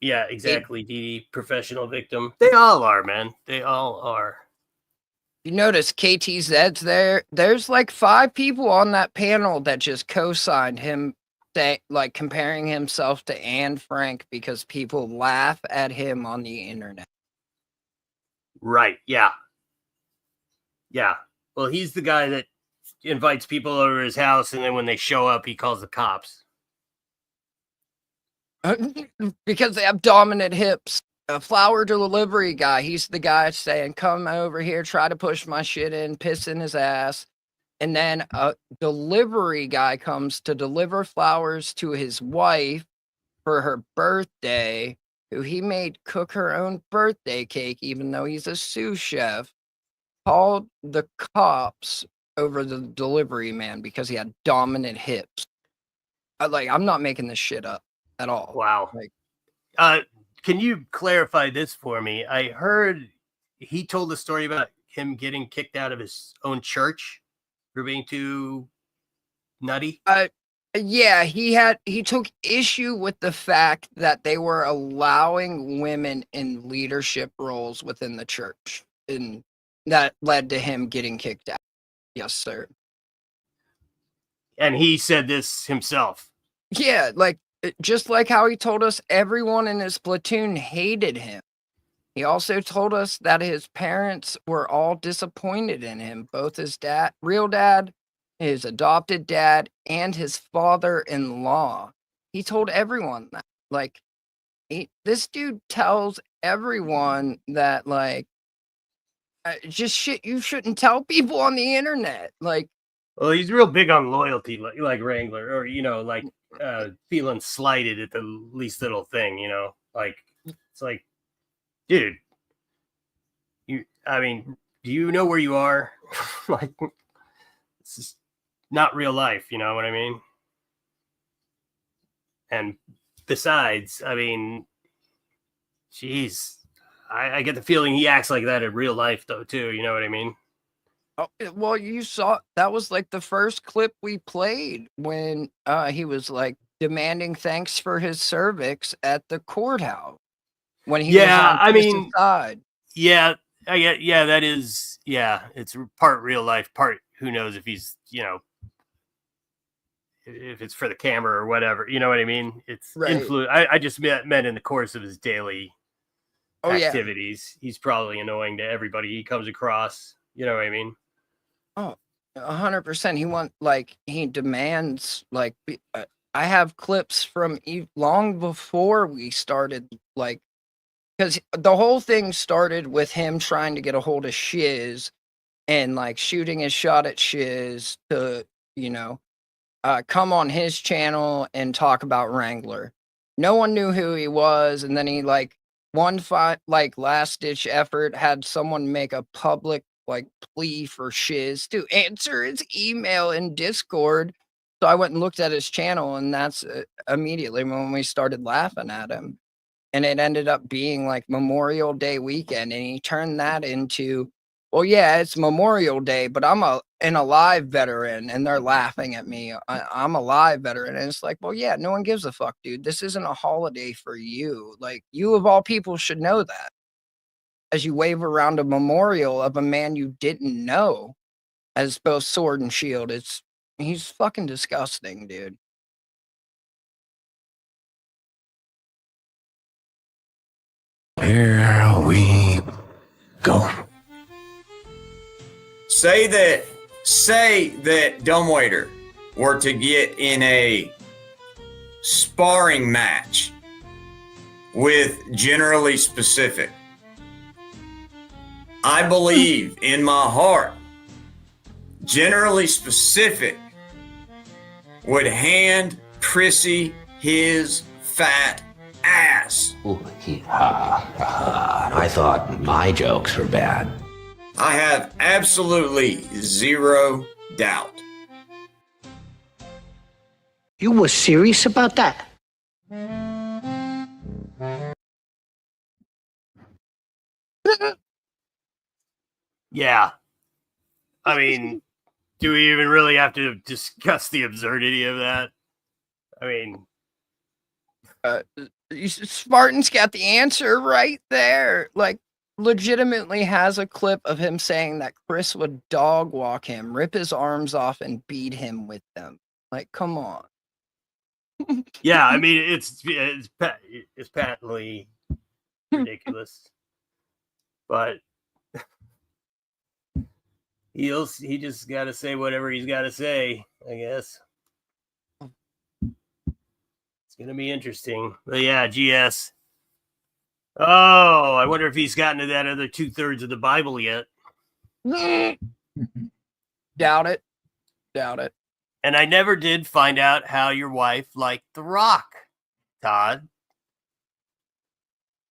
Yeah, exactly. The professional victim. They all are, man. They all are. You notice KTZ's there. There's like 5 people on that panel that just co-signed him, like comparing himself to Anne Frank because people laugh at him on the internet. Right. Yeah. Yeah. Well, he's the guy that invites people over his house, and then when they show up, he calls the cops. Because they have dominant hips. A flower delivery guy, he's the guy saying, come over here, try to push my shit in, piss in his ass. And then a delivery guy comes to deliver flowers to his wife for her birthday, who he made cook her own birthday cake, even though he's a sous chef, called the cops over the delivery man because he had dominant hips. I'm not making this shit up at all. Wow. Can you clarify this for me? I heard he told the story about him getting kicked out of his own church for being too nutty. Yeah, he took issue with the fact that they were allowing women in leadership roles within the church, and that led to him getting kicked out. Yes, sir. And he said this himself. Yeah, just like how he told us everyone in his platoon hated him. He also told us that his parents were all disappointed in him, both his real dad, his adopted dad, and his father-in-law. He told everyone that. This dude tells everyone that, just shit you shouldn't tell people on the internet. Well, he's real big on loyalty, like Wrangler, or, feeling slighted at the least little thing, it's like, dude, do you know where you are? This is not real life, you know what I mean? And besides, jeez, I get the feeling he acts like that in real life, though, too. You know what I mean? Oh, well, you saw that was the first clip we played when he was demanding thanks for his cervix at the courthouse when he was on Chris's side. Yeah, that is, it's part real life, part who knows if he's, if it's for the camera or whatever, you know what I mean? It's right. I just meant in the course of his daily activities. Yeah. He's probably annoying to everybody he comes across. You know what I mean? Oh, 100%. He demands, I have clips from long before we started, because the whole thing started with him trying to get a hold of Shiz and, shooting his shot at Shiz to, come on his channel and talk about Wrangler. No one knew who he was, and then he, last-ditch effort, had someone make a public plea for Shiz to answer his email in Discord. So I went and looked at his channel, and that's immediately when we started laughing at him. And it ended up being Memorial Day weekend, and he turned that into, well, yeah, it's Memorial Day, but I'm an alive veteran, and they're laughing at me. I'm a live veteran, and it's well, yeah, no one gives a fuck, dude. This isn't a holiday for you. You of all people should know that. As you wave around a memorial of a man you didn't know as both sword and shield, he's fucking disgusting, dude. Here we go. Say that Dumbwaiter were to get in a sparring match with Generally Specific. I believe in my heart, Generally Specific would hand Chrissy his fat ass. Ooh, I thought my jokes were bad. I have absolutely zero doubt. You were serious about that? Yeah. Do we even really have to discuss the absurdity of that? Spartan's got the answer right there. Legitimately has a clip of him saying that Chris would dog walk him, rip his arms off, and beat him with them. Come on. Yeah, it's patently ridiculous, but he just got to say whatever he's got to say, I guess. It's gonna be interesting. But yeah, GS. Oh, I wonder if he's gotten to that other 2/3 of the Bible yet. Doubt it. Doubt it. And I never did find out how your wife liked The Rock, Todd.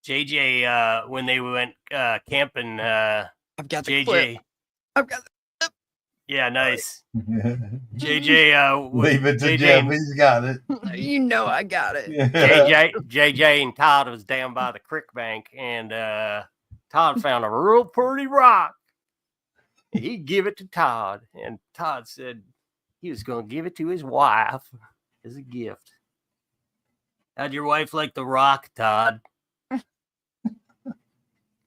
JJ, when they went camping, I've got the JJ. clip. I've got. Yeah, nice. JJ, leave it to JJ, Jeff. He's got it. You know I got it. JJ and Todd was down by the creek bank, and Todd found a real pretty rock. He give it to Todd, and Todd said he was going to give it to his wife as a gift. How'd your wife like the rock, Todd?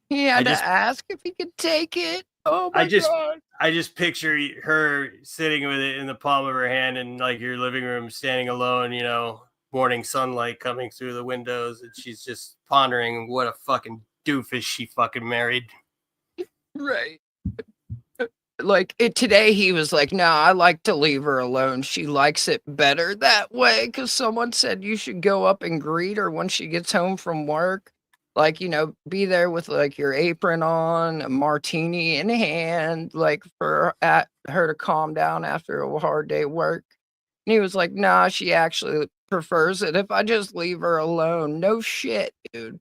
He had to ask if he could take it. Oh my God. I just picture her sitting with it in the palm of her hand in like your living room, standing alone, you know, morning sunlight coming through the windows, and she's just pondering what a fucking doofus she fucking married. Right. Like today he was like, no, I like to leave her alone. She likes it better that way because someone said you should go up and greet her when she gets home from work. Like, you know, be there with like your apron on, a martini in hand, like for her to calm down after a hard day of work. And he was like, nah, she actually prefers it if I just leave her alone. No shit, dude.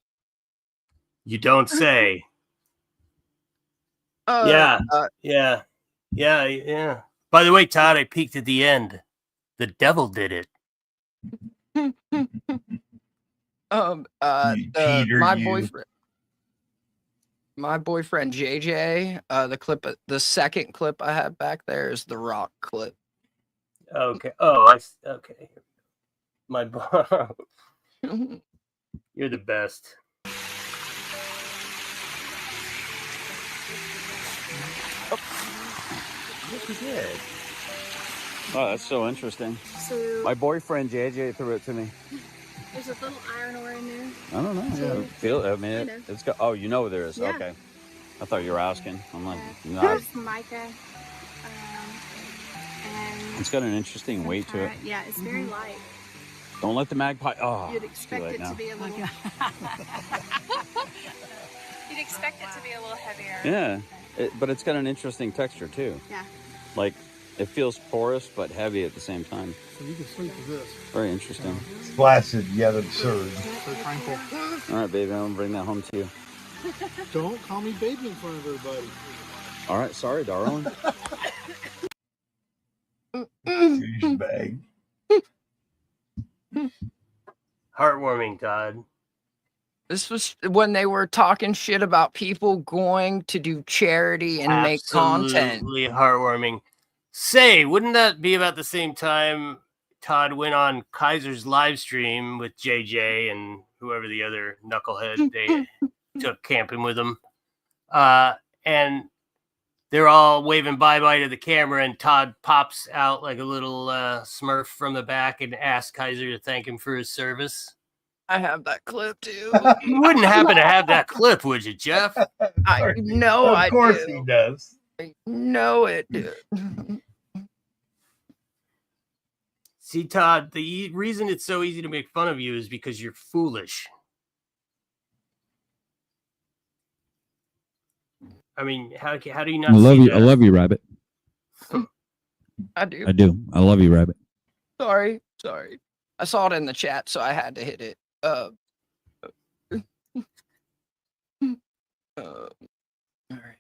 You don't say. Yeah. By the way, Todd, I peeked at the end. The devil did it. My boyfriend JJ, the second clip I have back there is the Rock clip. Okay. Oh, okay. You're the best. Oh, that's so interesting. So My boyfriend JJ threw it to me. there's a little iron ore in there. I don't know. So, It's got. Oh, you know there is. Yeah. Okay. I thought you were asking. I'm like, no. There's mica. And It's got an interesting weight to it. yeah, it's very light. Don't let the magpie. Oh, You'd it's too expect late it now. to be a little. You'd expect it to be a little heavier. Yeah, but it's got an interesting texture too. Yeah. Like it feels porous but heavy at the same time. So you can sleep with this. Very interesting. It's placid yet absurd. So tranquil. All right, baby, I'm gonna bring that home to you. Don't call me baby in front of everybody. All right, sorry, darling. Douchebag. Heartwarming, Todd. This was when they were talking shit about people going to do charity and make content. Absolutely heartwarming. Say, wouldn't that be about the same time Todd went on Kaiser's live stream with JJ and whoever the other knucklehead they took camping with him? And they're all waving bye-bye to the camera, and Todd pops out like a little smurf from the back and asks Kaiser to thank him for his service. I have that clip too. You wouldn't happen to have that clip, would you, Jeff? I know I do. Of course he does. I know it, dude. See, Todd, the reason it's so easy to make fun of you is because you're foolish. I mean, how do you not? I love see you. that? I love you, Rabbit. I do. I do. I love you, Rabbit. Sorry. I saw it in the chat, so I had to hit it. All right.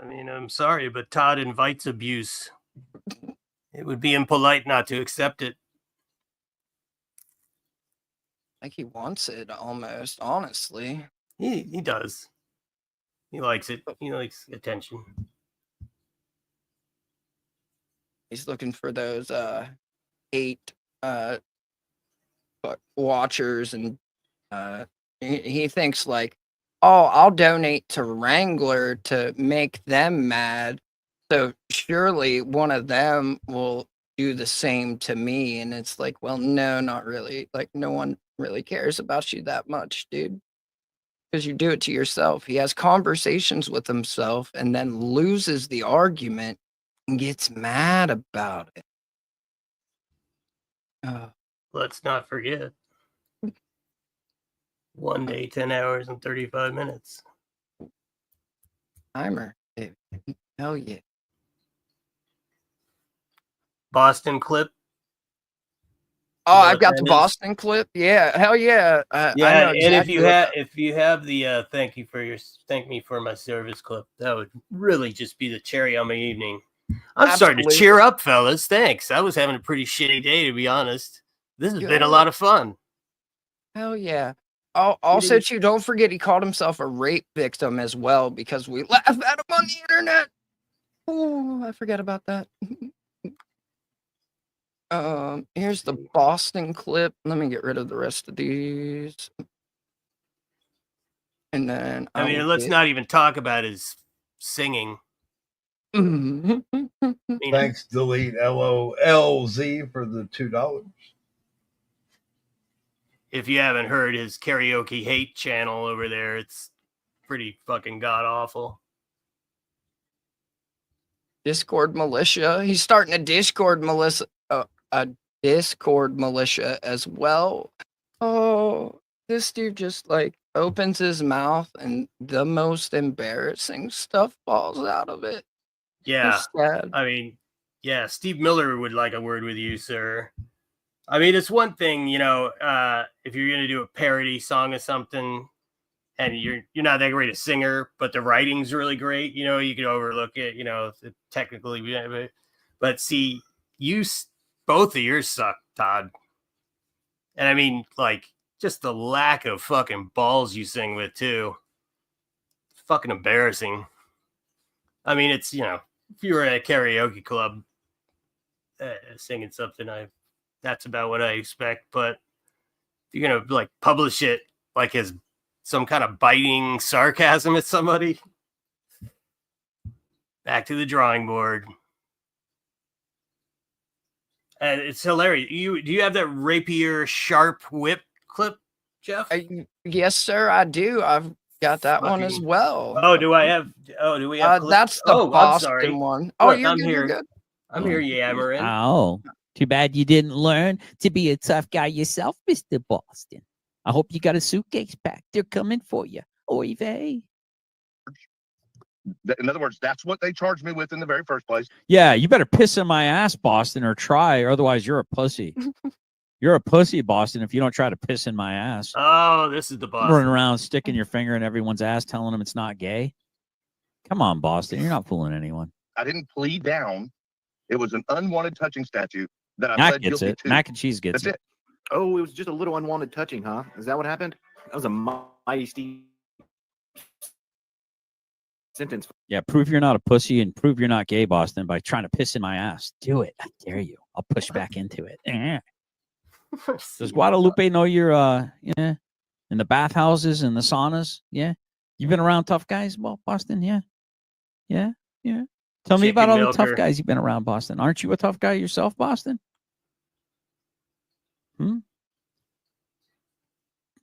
I mean, I'm sorry, but Todd invites abuse. It would be impolite not to accept it. Like he wants it almost, honestly. He does. He likes it. He likes attention. He's looking for those 8 watchers, and he thinks like, oh, I'll donate to Wrangler to make them mad, so surely one of them will do the same to me. And it's like, well, no, not really. Like, no one really cares about you that much, dude, because you do it to yourself. He has conversations with himself and then loses the argument and gets mad about it. let's not forget. 1 day, 10 hours, and 35 minutes. Timer. Hell yeah. Boston clip. Oh, I've got the Boston clip. Yeah, hell yeah. I know exactly. And if you have the thank me for my service clip, that would really just be the cherry on my evening. I'm starting to cheer up, fellas. Thanks. I was having a pretty shitty day, to be honest. This has been a lot of fun. Hell yeah. Also, too, don't forget he called himself a rape victim as well because we laugh at him on the internet. Oh, I forgot about that. Here's the Boston clip. Let me get rid of the rest of these. And then let's not even talk about his singing. Thanks, delete LOLZ for the $2. If you haven't heard his karaoke hate channel over there, it's pretty fucking god awful. Discord militia. He's starting a Discord militia. A Discord militia as well. Oh, this dude just like opens his mouth and the most embarrassing stuff falls out of it. Yeah. I mean, yeah, Steve Miller would like a word with you, sir. I mean, it's one thing, if you're going to do a parody song of something and you're not that great a singer, but the writing's really great, you could overlook it, technically. But see, both of yours suck, Todd. And I mean, like, just the lack of fucking balls you sing with, too. It's fucking embarrassing. I mean, it's, if you were at a karaoke club singing something, that's about what I expect. But if you're going to, like, publish it like as some kind of biting sarcasm at somebody, back to the drawing board. And it's hilarious. Do you have that rapier sharp whip clip, Jeff? Yes, sir, I do. I've got that one as well. Oh, do we have that's the Boston one. Oh, Look, you're good. I'm here yammering. Oh, too bad you didn't learn to be a tough guy yourself, Mr. Boston. I hope you got a suitcase packed. They're coming for you. Oy vey. In other words, that's what they charged me with in the very first place. Yeah, you better piss in my ass, Boston, or try, or otherwise you're a pussy. You're a pussy, Boston, if you don't try to piss in my ass. Oh, this is the Boston. Running around sticking your finger in everyone's ass, telling them it's not gay. Come on, Boston. You're not fooling anyone. I didn't plead down. It was an unwanted touching statute that I Mac pled gets guilty it. to. Mac and cheese gets That's it. Oh, it was just a little unwanted touching, huh? Is that what happened? That was a mighty steep sentence. Yeah, prove you're not a pussy and prove you're not gay, Boston, by trying to piss in my ass. Do it. I dare you. I'll push back into it. Does Guadalupe know you're in the bathhouses and the saunas? Yeah. You've been around tough guys, well, Boston? Yeah. Yeah. Yeah. Tell me about all the tough guys you've been around, Boston. Aren't you a tough guy yourself, Boston?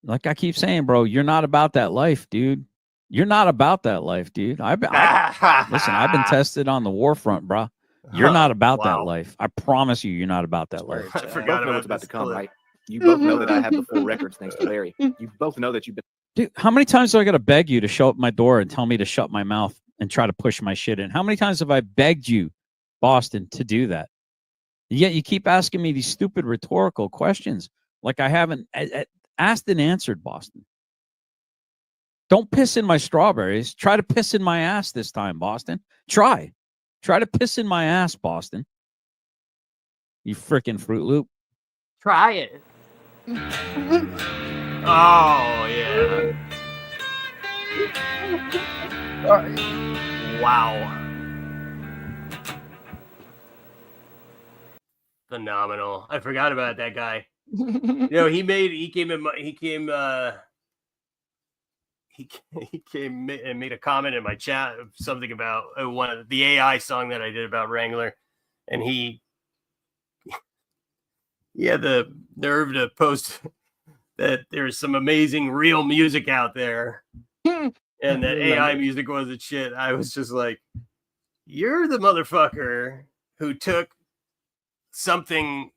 Like I keep saying, bro, you're not about that life, dude. You're not about that life, dude. Listen, I've been tested on the war front, bro. You're not about that life. I promise you, you're not about that life. I forgot about what's about to come, right? You both know that I have the full records thanks to Larry. You both know that you've been. Dude, how many times do I got to beg you to show up my door and tell me to shut my mouth and try to push my shit in? How many times have I begged you, Boston, to do that? Yet you keep asking me these stupid rhetorical questions like I haven't asked and answered, Boston. Don't piss in my strawberries. Try to piss in my ass this time, Boston. Try to piss in my ass, Boston. You freaking Fruit Loop. Try it. Oh, yeah. Wow. Phenomenal. I forgot about that guy. He came and made a comment in my chat of something about one of the AI song that I did about Wrangler, and he had the nerve to post that there's some amazing real music out there, and that AI music wasn't shit. I was just like, you're the motherfucker who took something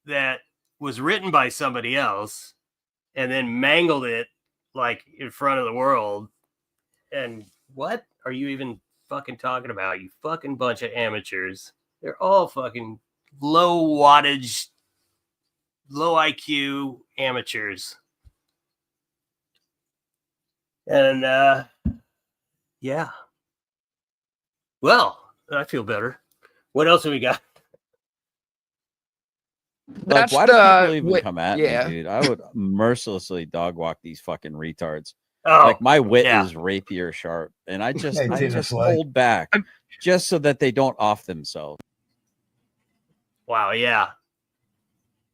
that was written by somebody else and then mangled it like in front of the world. And what are you even fucking talking about? You fucking bunch of amateurs. They're all fucking low wattage, low IQ amateurs. And yeah. Well, I feel better. What else have we got? Like, That's why do people the even come at yeah. me, dude? I would mercilessly dog walk these fucking retards. Oh, like my wit yeah. is rapier sharp, and I just Hey, Tina Slay. hold back just so that they don't off themselves. Wow, yeah.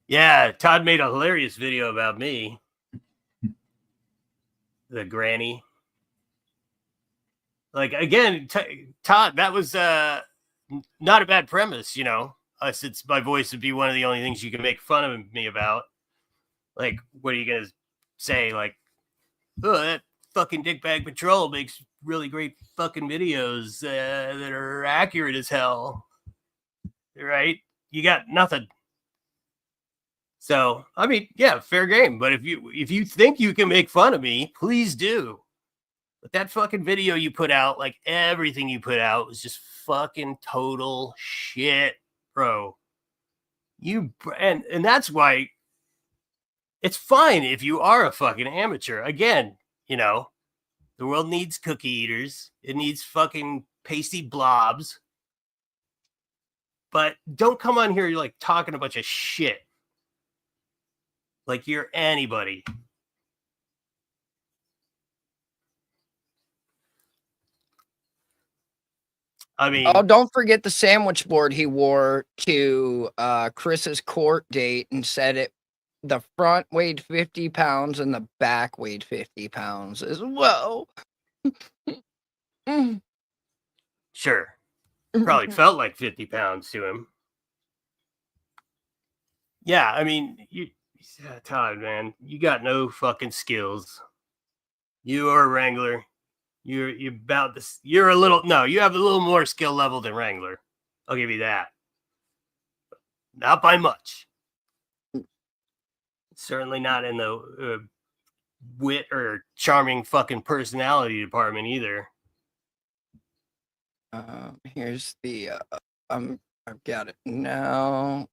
Yeah, Todd made a hilarious video about me. The granny. Like, again, Todd, that was not a bad premise, you know. Since my voice would be one of the only things you can make fun of me about. Like, what are you going to say? Like, oh, that fucking Dickbag Patrol makes really great fucking videos that are accurate as hell. Right? You got nothing. So, I mean, yeah, fair game. But if you think you can make fun of me, please do. But that fucking video you put out, like everything you put out, was just fucking total shit, bro. And that's why it's fine if you are a fucking amateur. Again, you know, the world needs cookie eaters. It needs fucking pasty blobs. But don't come on here like talking a bunch of shit. Like you're anybody. I mean, oh, don't forget the sandwich board he wore to Chris's court date and said it. The front weighed 50 pounds and the back weighed 50 pounds as well. Sure. Probably felt like 50 pounds to him. Yeah, I mean, Todd, man, you got no fucking skills. You are a Wrangler. You're about this. You're a little. No, you have a little more skill level than Wrangler. I'll give you that. Not by much. Certainly not in the wit or charming fucking personality department either. Here's the. I've got it now.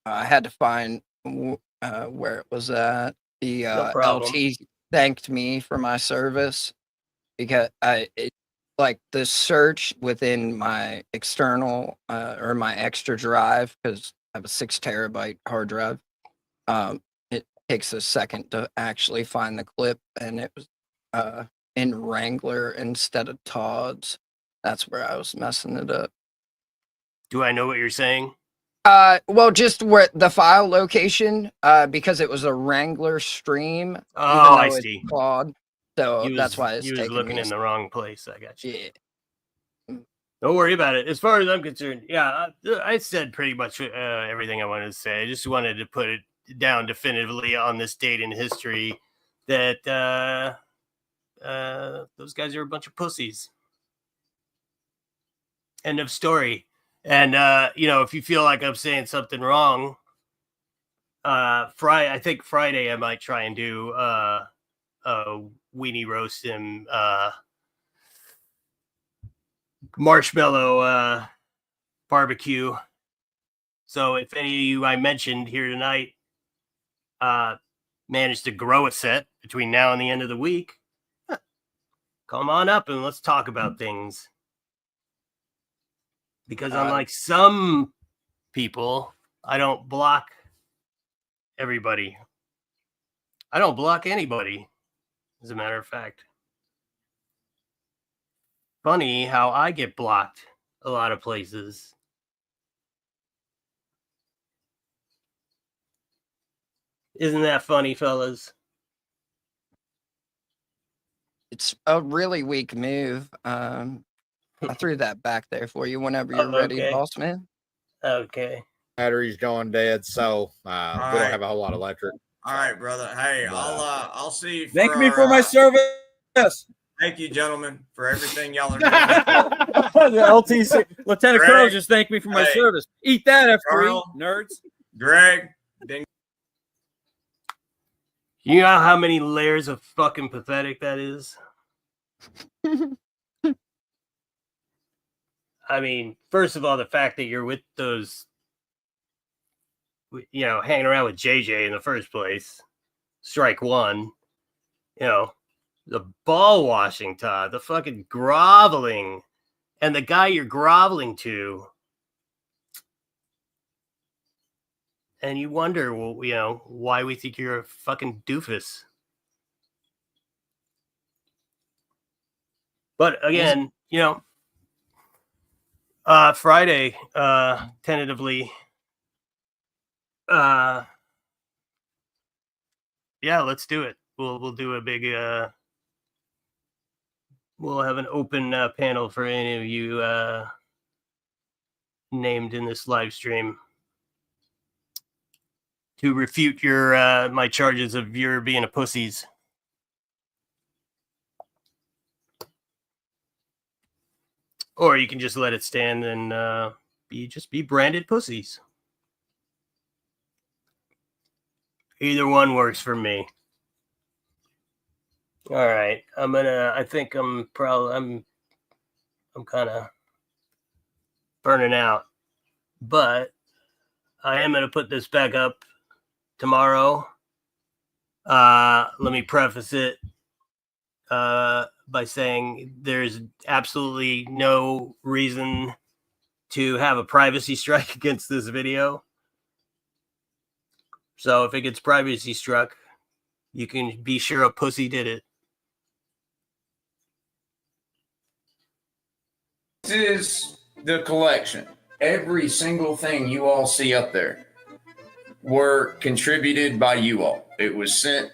I had to find where it was at. The No problem. LT thanked me for my service because like the search within my external or my extra drive, because I have a 6 terabyte hard drive. It takes a second to actually find the clip, and it was in Wrangler instead of Todd's. That's where I was messing it up. Do I know what you're saying? Well, just where the file location, because it was a Wrangler stream. Oh, I see. Todd, so that's why it's he was taking looking me in the wrong place. I got you. Yeah. Don't worry about it. As far as I'm concerned, yeah, I said pretty much everything I wanted to say. I just wanted to put it down definitively on this date in history that those guys are a bunch of pussies. End of story. And you know, if you feel like I'm saying something wrong, I think Friday I might try and do a weenie roast him marshmallow barbecue. So if any of you I mentioned here tonight managed to grow a set between now and the end of the week, come on up and let's talk about things. Because unlike some people, I don't block everybody. I don't block anybody, as a matter of fact. Funny how I get blocked a lot of places. Isn't that funny, fellas? It's a really weak move. I threw that back there for you whenever you're ready, okay. boss man. Okay. Battery's going dead, so we don't have a whole lot of electric. All right, brother. Hey, I'll see you. Thank me for my service. Thank you, gentlemen, for everything y'all are doing. The LTC Lieutenant Colonel just thanked me for my service. Eat that, F3, Colonel, nerds. Greg, ding. You know how many layers of fucking pathetic that is? I mean, first of all, the fact that you're with those, you know, hanging around with JJ in the first place, strike one. You know, the ball washing, Todd, the fucking groveling, and the guy you're groveling to. And you wonder, well, you know, why we think you're a fucking doofus. But again, you know, Friday, tentatively, yeah, let's do it. We'll do a big, we'll have an open panel for any of you named in this live stream to refute your my charges of your being a pussies. Or you can just let it stand and be branded pussies. Either one works for me. All right, I think I'm kind of burning out, but I am gonna put this back up tomorrow. Let me preface it by saying there's absolutely no reason to have a privacy strike against this video. So if it gets privacy struck, you can be sure a pussy did it. This is the collection. Every single thing you all see up there were contributed by you all. It was sent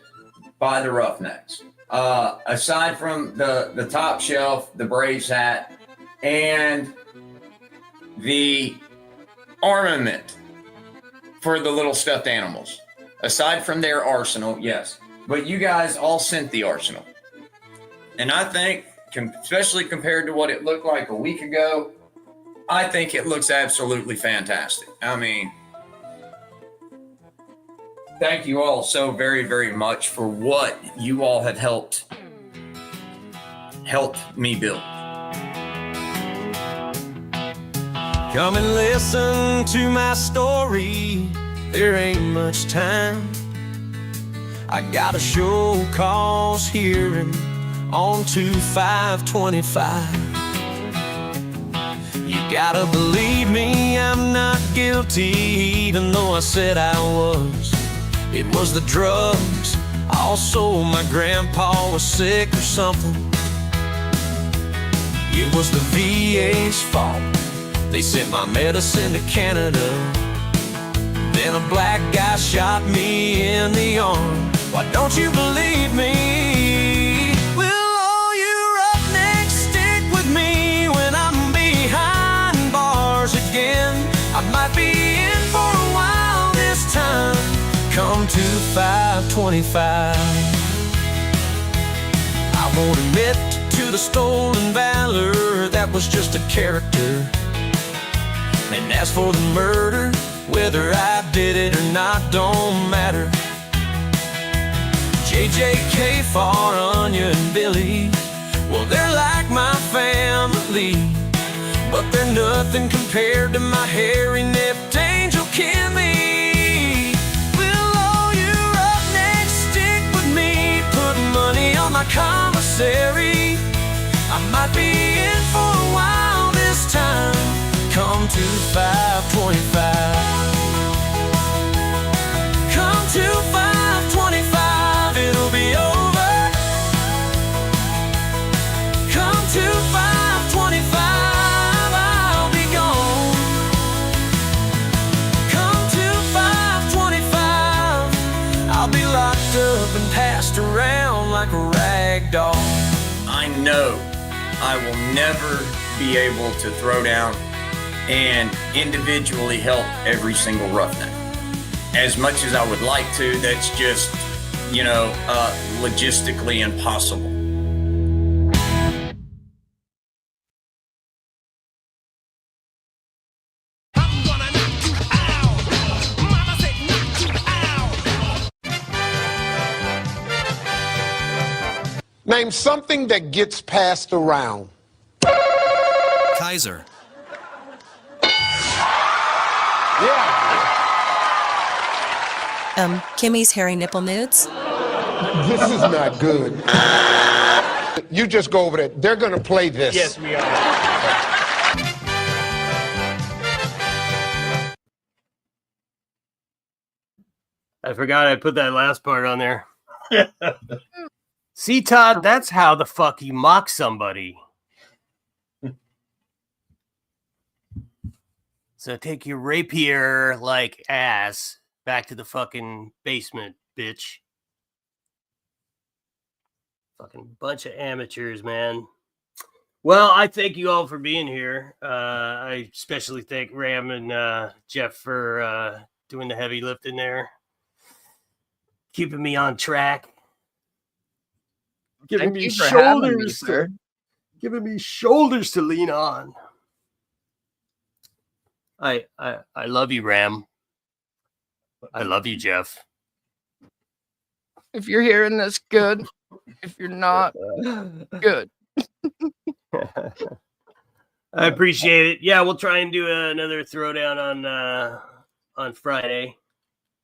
by the Roughnecks. Aside from the top shelf, the Braves hat, and the armament for the little stuffed animals. Aside from their arsenal, yes. But you guys all sent the arsenal. And I think, especially compared to what it looked like a week ago, I think it looks absolutely fantastic. I mean, thank you all so very, very much for what you all have helped me build. Come and listen to my story. There ain't much time. I got a show calls hearing on 2525. You gotta believe me, I'm not guilty, even though I said I was. It was the drugs. Also, my grandpa was sick or something. It was the VA's fault. They sent my medicine to Canada. Then a black guy shot me in the arm. Why don't you believe me? Will all you roughnecks stick with me when I'm behind bars again? I might be in for a while this time. Come to 525. I won't admit to the stolen valor. That was just a character. And as for the murder, whether I did it or not, don't matter. JJ, Far, Anya, and Billy, well, they're like my family, but they're nothing compared to my hairy-nipped angel Kimmy. Will all you roughnecks stick with me? Put money on my commissary. I might be in for a while this time. Come to 525. Come to 525, it'll be over. Come to 525, I'll be gone. Come to 525, I'll be locked up and passed around like a rag doll. I know I will never be able to throw down and individually help every single roughneck. As much as I would like to, that's just, logistically impossible. I'm gonna knock you out. Mama Name something that gets passed around. Kaiser. Kimmy's hairy nipple nudes. This is not good. You just go over there. They're going to play this. Yes, we are. I forgot I put that last part on there. See, Todd, that's how the fuck you mock somebody. So take your rapier like ass back to the fucking basement, bitch. Fucking bunch of amateurs, man. Well, I thank you all for being here. I especially thank Ram and Jeff for doing the heavy lifting there. Keeping me on track. Giving me shoulders. Giving me shoulders to lean on. I love you, Ram. I love you, Jeff. If you're hearing this, good. If you're not, good. I appreciate it. Yeah, we'll try and do another throwdown on Friday.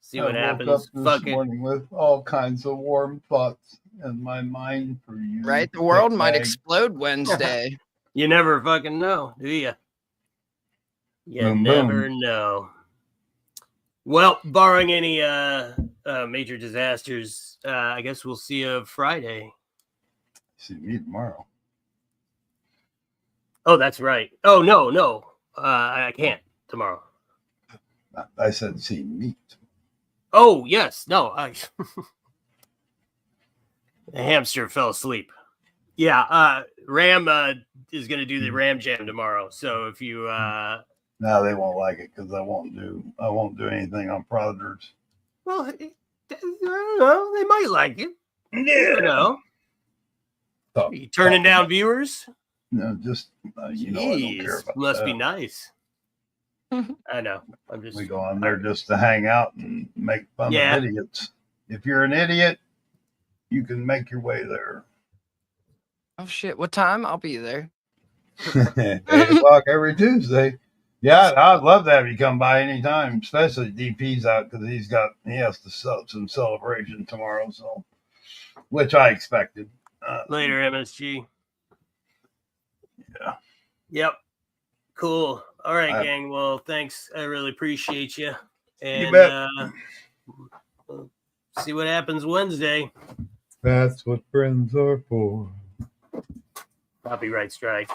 See what happens. I woke up this morning with all kinds of warm thoughts in my mind for you. Right? The world might explode Wednesday. You never fucking know, do you? You Boom, never boom. know. Well, barring any major disasters, I guess we'll see you Friday. See me tomorrow. Oh, that's right. Oh, no. I can't tomorrow. I said see me. Oh, yes. No, the hamster fell asleep. Yeah, Ram is going to do the Ram Jam tomorrow. So if you No, they won't like it because I won't do anything on Frauditors. well, I don't know. They might like it. You know. Are you turning down viewers? No, just you know, I don't care about must that. be nice. I know. I'm just. We go on there just to hang out and make fun Yeah. of idiots. If you're an idiot, you can make your way there. Oh shit! What time? I'll be there. 8 o'clock every Tuesday. Yeah, I'd love to have you come by anytime, especially DP's out because he has to set some celebration tomorrow, so which I expected. Later, MSG. Yeah. Yep. Cool. All right, gang. Well, thanks. I really appreciate you. And bet. We'll see what happens Wednesday. That's what friends are for. Copyright strike.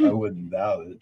I wouldn't doubt it.